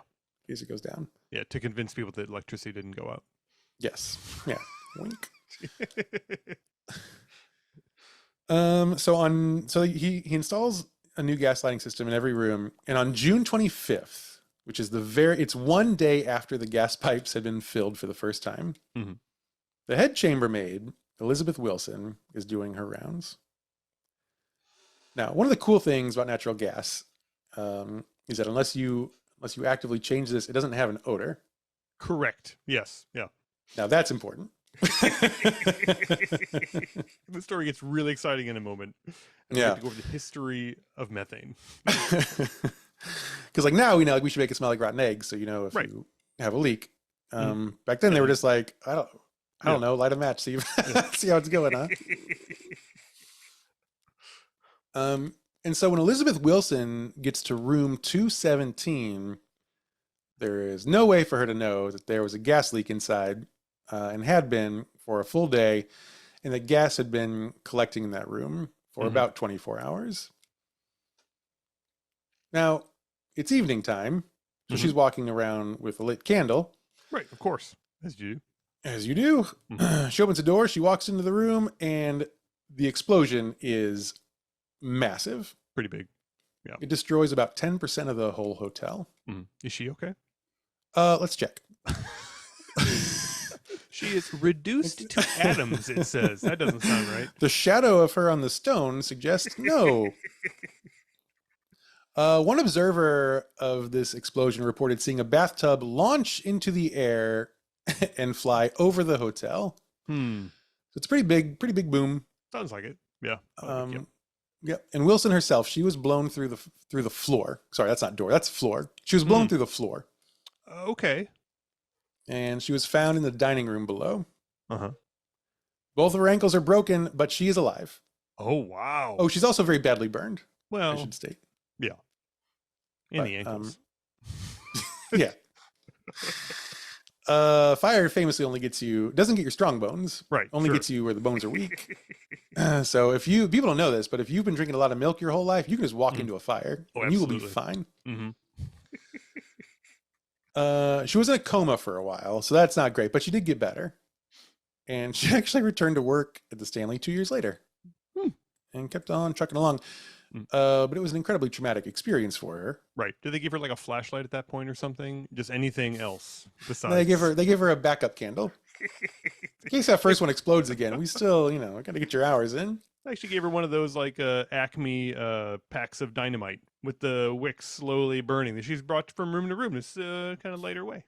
Speaker 1: In case it goes down.
Speaker 2: Yeah, to convince people that electricity didn't go out.
Speaker 1: Yes. Yeah. Wink. So he installs a new gas lighting system in every room, and on June 25th, which is it's one day after the gas pipes had been filled for the first time,
Speaker 2: Mhm.
Speaker 1: the head chambermaid, Elizabeth Wilson, is doing her rounds. Now, one of the cool things about natural gas is that unless you actively change this, it doesn't have an odor.
Speaker 2: Correct. Yes. Yeah.
Speaker 1: Now that's important.
Speaker 2: The story gets really exciting in a moment. And we
Speaker 1: Yeah.
Speaker 2: have to go over the history of methane.
Speaker 1: Because like now we know like we should make it smell like rotten eggs, so you know if
Speaker 2: Right.
Speaker 1: you have a leak. Back then they were just like, I don't know, light a match, see see how it's going, huh? And so when Elizabeth Wilson gets to room 217, there is no way for her to know that there was a gas leak inside, and had been for a full day, and that gas had been collecting in that room for about 24 hours. Now, it's evening time, so she's walking around with a lit candle.
Speaker 2: Right, of course, as you do.
Speaker 1: As you do. She opens the door, she walks into the room, and the explosion is massive.
Speaker 2: Pretty big. Yeah.
Speaker 1: It destroys about 10% of the whole hotel.
Speaker 2: Is she okay?
Speaker 1: Let's check.
Speaker 2: She is reduced to atoms, it says. That doesn't sound right.
Speaker 1: The shadow of her on the stone suggests no. One observer of this explosion reported seeing a bathtub launch into the air and fly over the hotel. So it's a pretty big boom.
Speaker 2: Sounds like it. Yeah.
Speaker 1: Yep. And Wilson herself, she was blown through the floor. Sorry, that's not door. That's floor. She was blown through the floor.
Speaker 2: Okay.
Speaker 1: And she was found in the dining room below.
Speaker 2: Uh-huh.
Speaker 1: Both of her ankles are broken, but she is alive.
Speaker 2: Oh, wow.
Speaker 1: Oh, she's also very badly burned.
Speaker 2: Well,
Speaker 1: I should state.
Speaker 2: Yeah. In the ankles.
Speaker 1: Yeah. Fire famously only doesn't get your strong bones.
Speaker 2: Right.
Speaker 1: Only gets you where the bones are weak. So people don't know this, but if you've been drinking a lot of milk your whole life, you can just walk into a fire and you will be fine. She was in a coma for a while, so that's not great, but she did get better. And she actually returned to work at the Stanley 2 years later and kept on trucking along. But it was an incredibly traumatic experience for her.
Speaker 2: Right. Did they give her like a flashlight at that point or something? Just anything else besides?
Speaker 1: They give her a backup candle. In case that first one explodes again, we still, got to get your hours in.
Speaker 2: I actually gave her one of those like Acme packs of dynamite with the wicks slowly burning that she's brought from room to room to kind of light her way.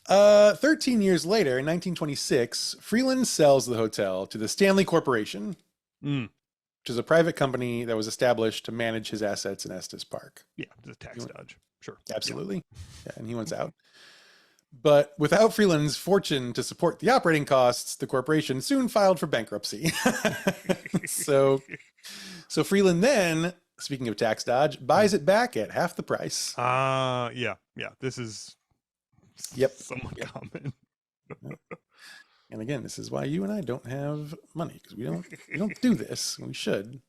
Speaker 1: 13 years later, in 1926, Freeland sells the hotel to the Stanley Corporation, which is a private company that was established to manage his assets in Estes Park.
Speaker 2: Yeah, it's a tax dodge. Sure.
Speaker 1: Absolutely. Yeah, and he wants out. But without Freeland's fortune to support the operating costs, the corporation soon filed for bankruptcy. So Freeland then, speaking of tax dodge, buys it back at half the price.
Speaker 2: Yeah. This is somewhat common.
Speaker 1: And again, this is why you and I don't have money, because we don't do this. We should.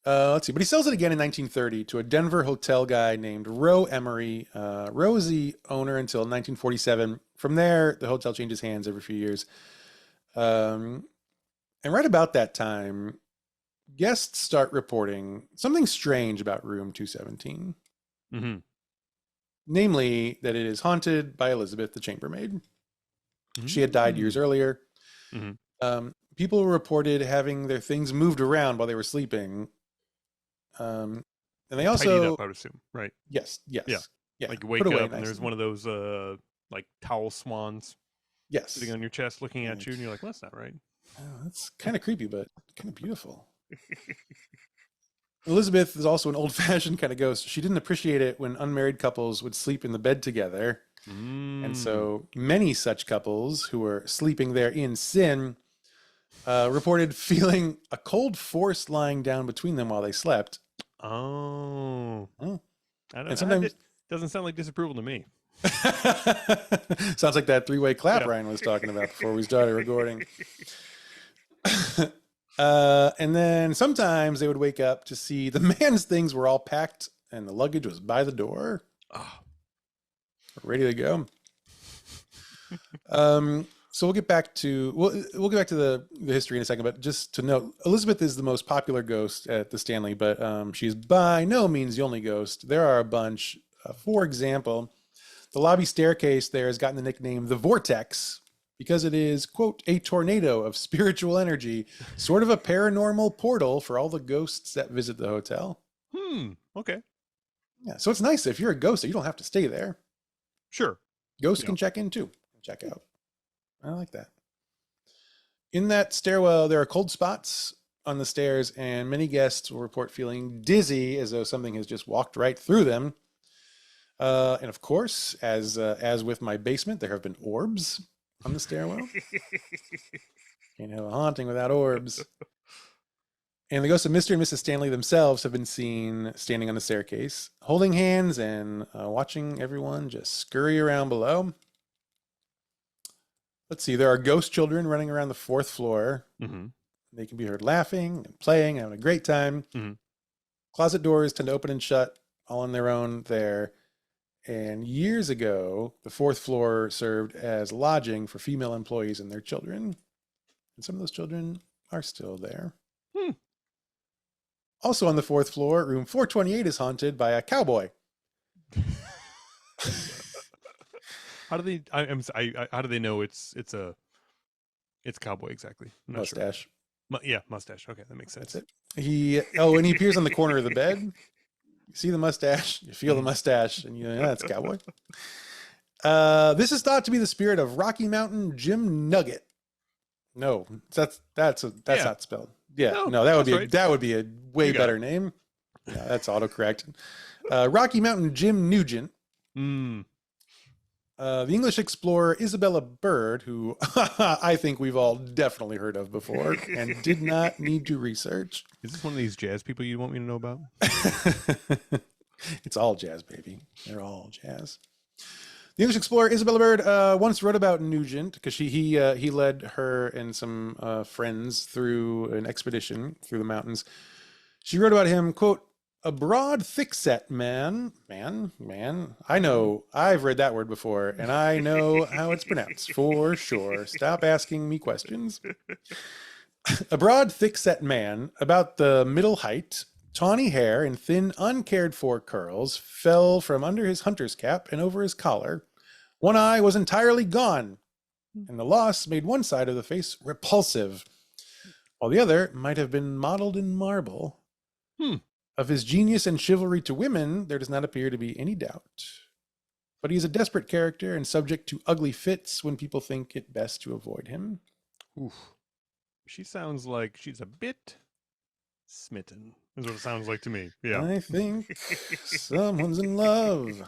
Speaker 1: Let's see. But he sells it again in 1930 to a Denver hotel guy named Roe Emery. Roe was the owner until 1947. From there, the hotel changes hands every few years. And right about that time, guests start reporting something strange about room 217. Namely, that it is haunted by Elizabeth, the chambermaid. She had died years earlier. People reported having their things moved around while they were sleeping. And they also
Speaker 2: tidied up, I would assume, right?
Speaker 1: Yes.
Speaker 2: Yeah. Like you wake up and there's one of those like towel swans sitting on your chest looking at you, and you're like, well, that's not right.
Speaker 1: Oh, that's kind of creepy, but kind of beautiful. Elizabeth is also an old-fashioned kind of ghost. She didn't appreciate it when unmarried couples would sleep in the bed together. And so many such couples who were sleeping there in sin reported feeling a cold force lying down between them while they slept.
Speaker 2: Oh. I don't know.
Speaker 1: And sometimes
Speaker 2: It doesn't sound like disapproval to me.
Speaker 1: Sounds like that three-way clap Ryan was talking about before we started recording. And then sometimes they would wake up to see the man's things were all packed and the luggage was by the door,
Speaker 2: Oh.
Speaker 1: ready to go. So we'll get back to the history in a second, but just to note, Elizabeth is the most popular ghost at the Stanley, but she's by no means the only ghost. There are a bunch. For example, the lobby staircase there has gotten the nickname the Vortex because it is, quote, a tornado of spiritual energy, sort of a paranormal portal for all the ghosts that visit the hotel.
Speaker 2: Okay.
Speaker 1: Yeah, so it's nice if you're a ghost, you don't have to stay there.
Speaker 2: Sure.
Speaker 1: Ghosts can check in too, check out. I like that. In that stairwell, there are cold spots on the stairs, and many guests will report feeling dizzy as though something has just walked right through them. And of course, as with my basement, there have been orbs on the stairwell. Can't have a haunting without orbs. And the ghosts of Mr. and Mrs. Stanley themselves have been seen standing on the staircase, holding hands and watching everyone just scurry around below. Let's see, there are ghost children running around the 4th floor.
Speaker 2: Mm-hmm.
Speaker 1: They can be heard laughing and playing, having a great time.
Speaker 2: Mm-hmm.
Speaker 1: Closet doors tend to open and shut all on their own there. And years ago, the 4th floor served as lodging for female employees and their children. And some of those children are still there. Also on the 4th floor, room 428 is haunted by a cowboy.
Speaker 2: How do they? How do they know it's cowboy exactly? I'm not
Speaker 1: Mustache.
Speaker 2: Sure. Yeah, mustache. Okay, that makes sense.
Speaker 1: That's it. And he appears on the corner of the bed. You see the mustache, you feel the mustache, and you know that's cowboy. This is thought to be the spirit of Rocky Mountain Jim Nugget. No, that's not spelled. Yeah, no, that would be a way better name. Yeah, that's autocorrect. Rocky Mountain Jim Nugent. The English explorer Isabella Bird, who I think we've all definitely heard of before and did not need to research.
Speaker 2: Is this one of these jazz people you want me to know about?
Speaker 1: It's all jazz, baby. They're all jazz. The English explorer Isabella Bird once wrote about Nugent because he led her and some friends through an expedition through the mountains. She wrote about him, quote, a broad, thick-set man. I know, I've read that word before, and I know how it's pronounced, for sure. Stop asking me questions. A broad, thick-set man, about the middle height, tawny hair and thin, uncared-for curls fell from under his hunter's cap and over his collar. One eye was entirely gone, and the loss made one side of the face repulsive, while the other might have been modeled in marble. Of his genius and chivalry to women, there does not appear to be any doubt. But he is a desperate character and subject to ugly fits when people think it best to avoid him.
Speaker 2: Oof. She sounds like she's a bit smitten, is what it sounds like to me. Yeah.
Speaker 1: I think someone's in love.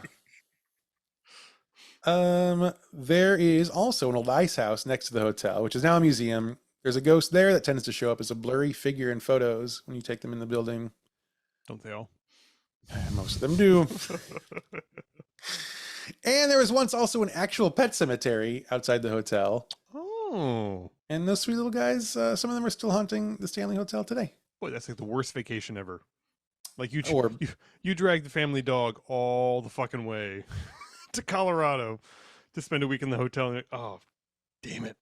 Speaker 1: There is also an old ice house next to the hotel, which is now a museum. There's a ghost there that tends to show up as a blurry figure in photos when you take them in the building.
Speaker 2: Don't they all?
Speaker 1: Most of them do. And there was once also an actual pet cemetery outside the hotel.
Speaker 2: Oh.
Speaker 1: And those sweet little guys, some of them are still haunting the Stanley Hotel today.
Speaker 2: Boy, that's like the worst vacation ever. Like you drag the family dog all the fucking way to Colorado to spend a week in the hotel. And oh, damn it.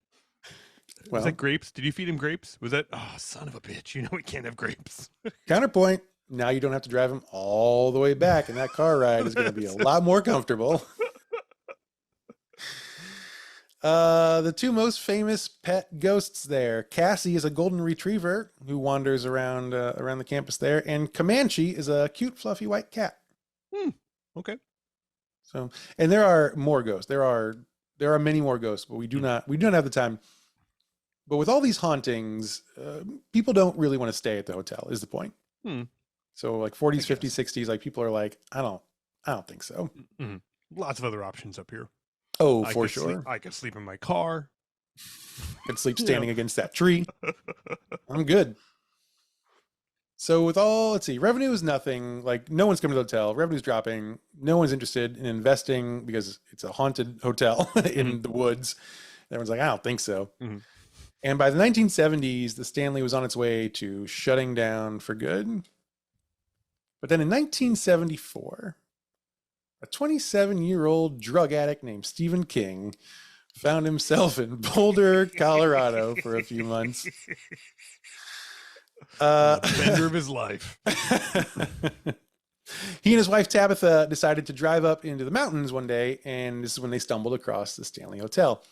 Speaker 1: Well,
Speaker 2: was that grapes? Did you feed him grapes? Was that, oh, son of a bitch. You know we can't have grapes.
Speaker 1: Counterpoint. Now you don't have to drive him all the way back, and that car ride is going to be a lot more comfortable. The two most famous pet ghosts there. Cassie is a golden retriever who wanders around the campus there, and Comanche is a cute, fluffy white cat.
Speaker 2: Okay.
Speaker 1: So, and there are more ghosts. There are many more ghosts, but we do not have the time. But with all these hauntings, people don't really want to stay at the hotel. Is the point? So like 40s, 50s, 60s, like people are like, I don't think so.
Speaker 2: Lots of other options up here.
Speaker 1: Oh, for sure.
Speaker 2: I could sleep in my car.
Speaker 1: Could sleep standing against that tree. I'm good. So with all, let's see, revenue is nothing. Like no one's coming to the hotel. Revenue's dropping. No one's interested in investing because it's a haunted hotel in the woods. Everyone's like, I don't think so. And by the 1970s, the Stanley was on its way to shutting down for good. But then in 1974, a 27-year-old drug addict named Stephen King found himself in Boulder, Colorado for a few months.
Speaker 2: The bender of his life.
Speaker 1: He and his wife Tabitha decided to drive up into the mountains one day, and this is when they stumbled across the Stanley Hotel.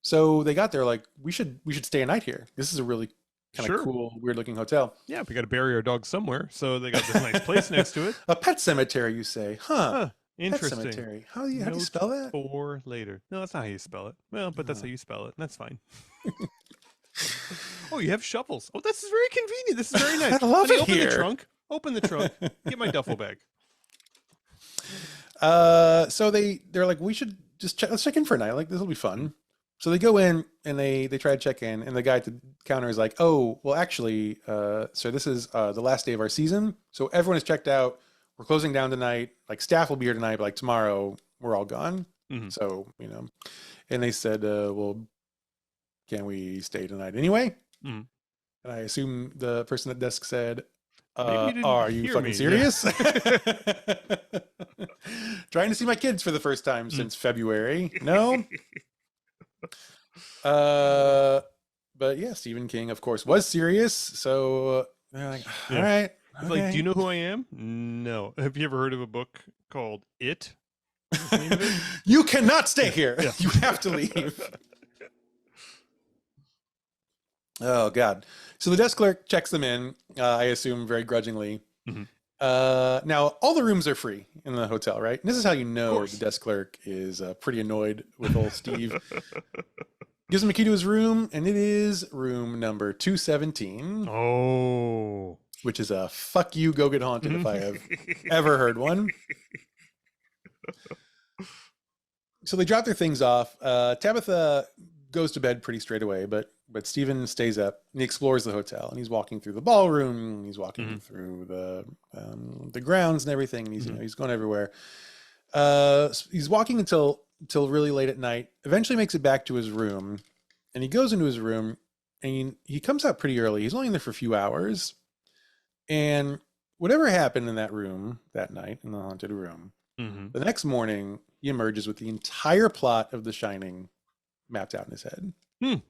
Speaker 1: So they got there like, we should stay a night here. This is a really kind of cool, weird-looking hotel.
Speaker 2: Yeah, we got to bury our dog somewhere, so they got this nice place next to it.
Speaker 1: A pet cemetery, you say? Huh.
Speaker 2: Interesting.
Speaker 1: Pet cemetery. How do you spell that?
Speaker 2: For later. No, that's not how you spell it. Well, but that's how you spell it. That's fine. Oh, you have shovels. Oh, this is very convenient. This is very nice.
Speaker 1: I love it
Speaker 2: open
Speaker 1: here.
Speaker 2: The trunk. Open the trunk. Get my duffel bag.
Speaker 1: So they're like, we should just let's check in for a night. Like, this will be fun. So they go in and they try to check in, and the guy at the counter is like, oh, well, actually, so this is the last day of our season. So everyone is checked out. We're closing down tonight. Like, staff will be here tonight, but like tomorrow we're all gone.
Speaker 2: Mm-hmm.
Speaker 1: So, and they said, well, can we stay tonight anyway?
Speaker 2: Mm-hmm.
Speaker 1: And I assume the person at the desk said,
Speaker 2: you
Speaker 1: are you fucking
Speaker 2: me.
Speaker 1: serious? Yeah. Trying to see my kids for the first time since February. No. But yeah, Stephen King, of course, was serious. So they're like, all right.
Speaker 2: He's like, do you know who I am? No. Have you ever heard of a book called It? The name of it?
Speaker 1: You cannot stay here.
Speaker 2: Yeah.
Speaker 1: You have to leave. Oh, God. So the desk clerk checks them in, I assume very grudgingly.
Speaker 2: Mm-hmm.
Speaker 1: Now, all the rooms are free in the hotel, right? And this is how you know the desk clerk is pretty annoyed with old Steve. Gives him a key to his room, and it is room number 217.
Speaker 2: Oh.
Speaker 1: Which is a fuck you, go get haunted if I have ever heard one. So they drop their things off. Tabitha goes to bed pretty straight away, but Stephen stays up and he explores the hotel, and he's walking through the ballroom, he's walking through the grounds and everything, and he's going everywhere. He's walking until really late at night, eventually makes it back to his room, and he goes into his room, and he comes out pretty early. He's only in there for a few hours, and whatever happened in that room that night, in the haunted room, the next morning he emerges with the entire plot of The Shining mapped out in his head. And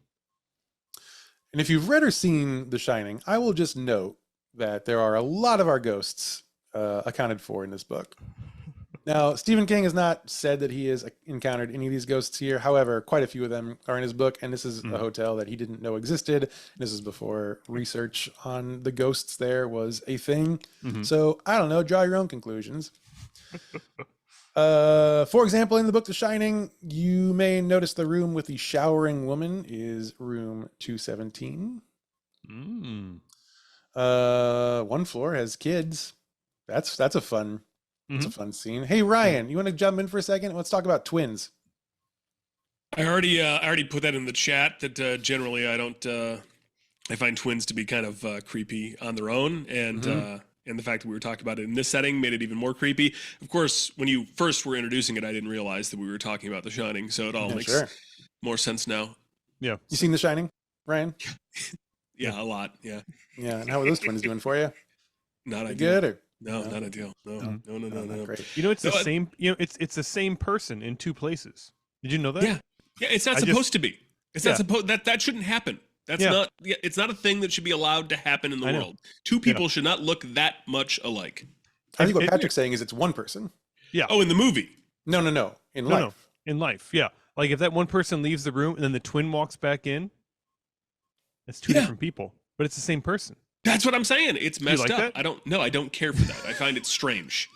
Speaker 1: if you've read or seen The Shining, I will just note that there are a lot of our ghosts accounted for in this book. Now, Stephen King has not said that he has encountered any of these ghosts here. However, quite a few of them are in his book, and this is a hotel that he didn't know existed. This is before research on the ghosts there was a thing. So, I don't know, draw your own conclusions. For example, in the book The Shining, you may notice the room with the showering woman is room 217. One floor has kids. That's a fun scene. Hey Ryan, you want to jump in for a second? Let's talk about twins.
Speaker 3: I already put that in the chat that generally I don't I find twins to be kind of creepy on their own, and the fact that we were talking about it in this setting made it even more creepy. Of course, when you first were introducing it, I didn't realize that we were talking about The Shining, so it all makes more sense now.
Speaker 2: Yeah.
Speaker 1: You seen The Shining, Ryan?
Speaker 3: Yeah, a lot. Yeah.
Speaker 1: Yeah. And how are those twins doing for you?
Speaker 3: Not ideal.
Speaker 1: Good or
Speaker 3: no, not ideal. No.
Speaker 1: Great.
Speaker 2: It's the same. It's the same person in two places. Did you know that?
Speaker 3: Yeah. It's not supposed to be. It's not supposed that shouldn't happen. That's not. Yeah, it's not a thing that should be allowed to happen in the world. Two people should not look that much alike.
Speaker 1: I think what Patrick's saying is it's one person.
Speaker 2: Yeah.
Speaker 3: Oh, in the movie.
Speaker 1: No. In life.
Speaker 2: No. In life. Yeah. Like if that one person leaves the room and then the twin walks back in, it's two different people, but it's the same person.
Speaker 3: That's what I'm saying. It's messed
Speaker 2: like
Speaker 3: up.
Speaker 2: that?
Speaker 3: I don't care for that. I find it strange.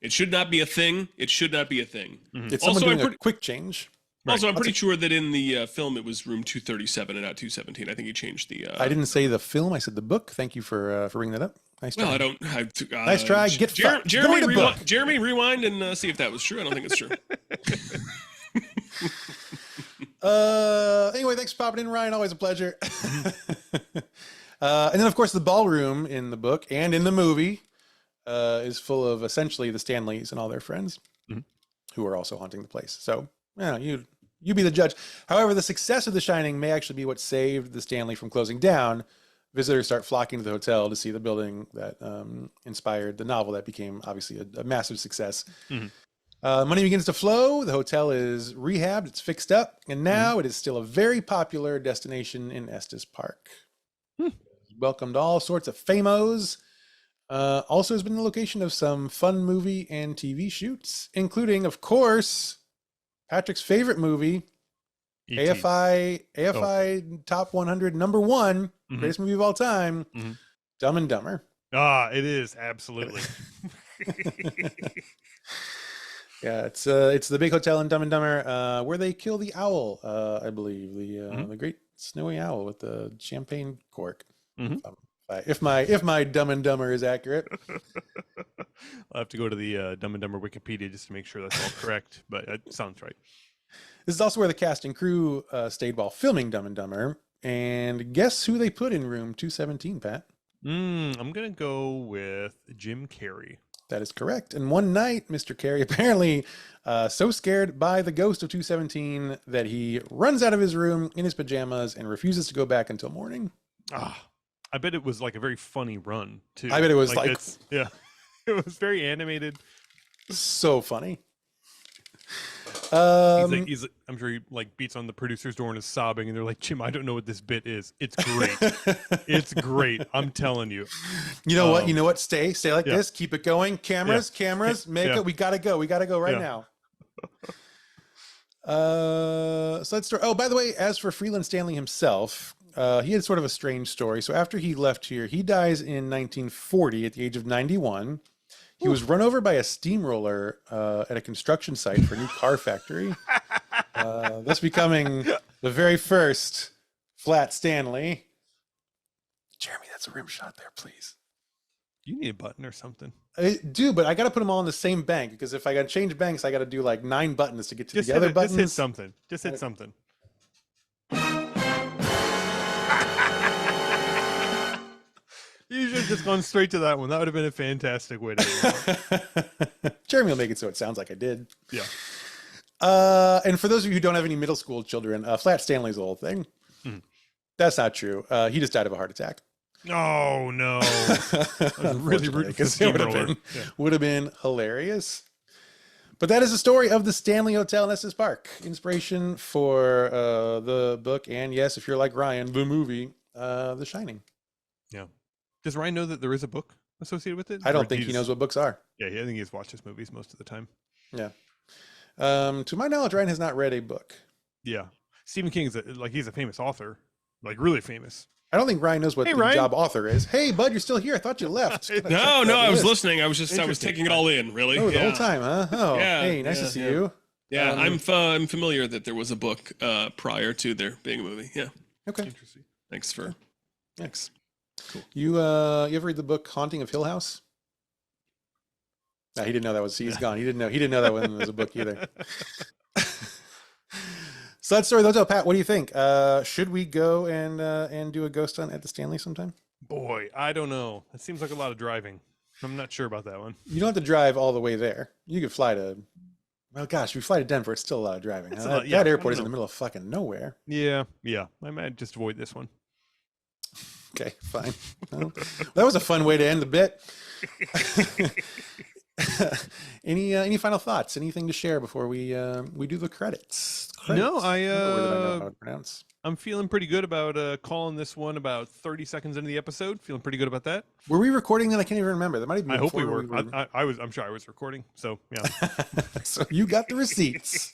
Speaker 3: It should not be a thing. It should not be a thing.
Speaker 1: It's someone doing a quick change.
Speaker 3: Also, I'm pretty sure that in the film it was room 237 and not 217. I think he changed the.
Speaker 1: I didn't say the film. I said the book. Thank you for bringing that up. Nice try.
Speaker 3: Well, I don't.
Speaker 1: Nice try. Get fucked.
Speaker 3: Jeremy, rewind and see if that was true. I don't think it's true.
Speaker 1: Anyway, thanks for popping in, Ryan. Always a pleasure. And then, of course, the ballroom in the book and in the movie is full of essentially the Stanleys and all their friends who are also haunting the place. So, yeah, you be the judge. However, the success of The Shining may actually be what saved the Stanley from closing down, visitors start flocking to the hotel to see the building that inspired the novel that became obviously a massive success. Money begins to flow. The hotel is rehabbed. It's fixed up. And now it is still a very popular destination in Estes Park. Welcomed all sorts of famos. Also has been the location of some fun movie and TV shoots, including, of course, Patrick's favorite movie, AFI Top 100 #1, greatest movie of all time, Dumb and Dumber.
Speaker 2: It is, absolutely.
Speaker 1: Yeah, it's the big hotel in Dumb and Dumber where they kill the owl, I believe, the great snowy owl with the champagne cork. If my Dumb and Dumber is accurate.
Speaker 2: I'll have to go to the Dumb and Dumber Wikipedia just to make sure that's all correct, but it sounds right.
Speaker 1: This is also where the cast and crew stayed while filming Dumb and Dumber. And guess who they put in room 217, Pat?
Speaker 2: I'm going to go with Jim Carrey.
Speaker 1: That is correct. And one night, Mr. Carrey apparently so scared by the ghost of 217 that he runs out of his room in his pajamas and refuses to go back until morning.
Speaker 2: I bet it was like a very funny run, too.
Speaker 1: I bet it was like
Speaker 2: yeah, it was very animated.
Speaker 1: So funny.
Speaker 2: He's I'm sure he like beats on the producer's door and is sobbing, and they're like, Jim, I don't know what this bit is. It's great. It's great. I'm telling you.
Speaker 1: You know what? You know what? Stay like this. Keep it going. Cameras, make it. We gotta go. We gotta go right now. So let's start. Oh, by the way, as for Freeland Stanley himself, he had sort of a strange story. So after he left here, he dies in 1940 at the age of 91. He was run over by a steamroller at a construction site for a new car factory, thus becoming the very first Flat Stanley. Jeremy, that's a rim shot there, please.
Speaker 2: You need a button or something.
Speaker 1: I do, but I got to put them all in the same bank, because if I got to change banks, I got to do like 9 buttons to get to the other buttons.
Speaker 2: Just hit something. Just hit something. You should have just gone straight to that one. That would have been a fantastic way to do it.
Speaker 1: Jeremy will make it so it sounds like I did.
Speaker 2: Yeah.
Speaker 1: And for those of you who don't have any middle school children, Flat Stanley's the whole thing. That's not true. He just died of a heart attack.
Speaker 2: Oh, no. Really rooting for the steamroller.
Speaker 1: Would have been hilarious. But that is the story of the Stanley Hotel in Estes Park. Inspiration for the book. And yes, if you're like Ryan, the movie, The Shining.
Speaker 2: Yeah. Does Ryan know that there is a book associated with it?
Speaker 1: I don't think he knows what books are.
Speaker 2: Yeah, I think he's watched his movies most of the time.
Speaker 1: Yeah. To my knowledge, Ryan has not read a book.
Speaker 2: Yeah. Stephen King is he's a famous author, like really famous.
Speaker 1: I don't think Ryan knows what the job author is. Hey, bud, you're still here. I thought you left.
Speaker 3: No, I was listening. I was taking it all in, really.
Speaker 1: Oh, the whole time, huh? Oh,
Speaker 3: yeah,
Speaker 1: hey, nice to see you.
Speaker 3: Yeah, I'm familiar that there was a book prior to there being a movie. Yeah.
Speaker 1: Okay.
Speaker 2: Interesting.
Speaker 3: Thanks.
Speaker 1: Cool. You ever read the book Haunting of Hill House? No, he didn't know that was. He's gone. He didn't know that one was a book either. So that's story. Hotel. Pat, what do you think? Should we go and do a ghost hunt at the Stanley sometime?
Speaker 2: Boy, I don't know. That seems like a lot of driving. I'm not sure about that one. You
Speaker 1: don't have to drive all the way there. You could fly to. Well, gosh, if we fly to Denver, it's still a lot of driving. That airport is in the middle of fucking nowhere.
Speaker 2: Yeah. I might just avoid this one.
Speaker 1: Okay, fine. Well, that was a fun way to end the bit. Any final thoughts? Anything to share before we do the credits?
Speaker 2: No,
Speaker 1: I know how to pronounce.
Speaker 2: I'm feeling pretty good about calling this one about 30 seconds into the episode. Feeling pretty good about that.
Speaker 1: Were we recording that? I can't even remember. That might have been.
Speaker 2: I hope we were. I'm sure I was recording. So yeah.
Speaker 1: So you got the receipts.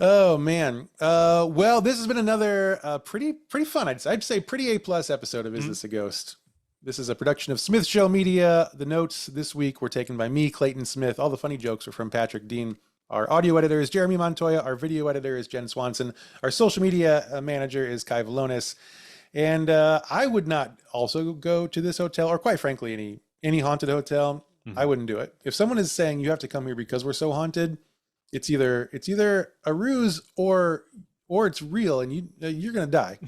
Speaker 1: Oh man. Well, this has been another pretty fun. I'd say pretty A+ episode of Is This a Ghost? This is a production of Smith Show Media. The notes this week were taken by me, Clayton Smith. All the funny jokes are from Patrick Dean. Our audio editor is Jeremy Montoya. Our video editor is Jen Swanson. Our social media manager is Kai Valonis. And I would not also go to this hotel, or quite frankly, any haunted hotel. I wouldn't do it. If someone is saying you have to come here because we're so haunted, it's either a ruse or it's real, and you're gonna die,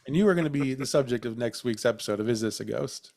Speaker 1: and you are gonna be the subject of next week's episode of Is This a Ghost?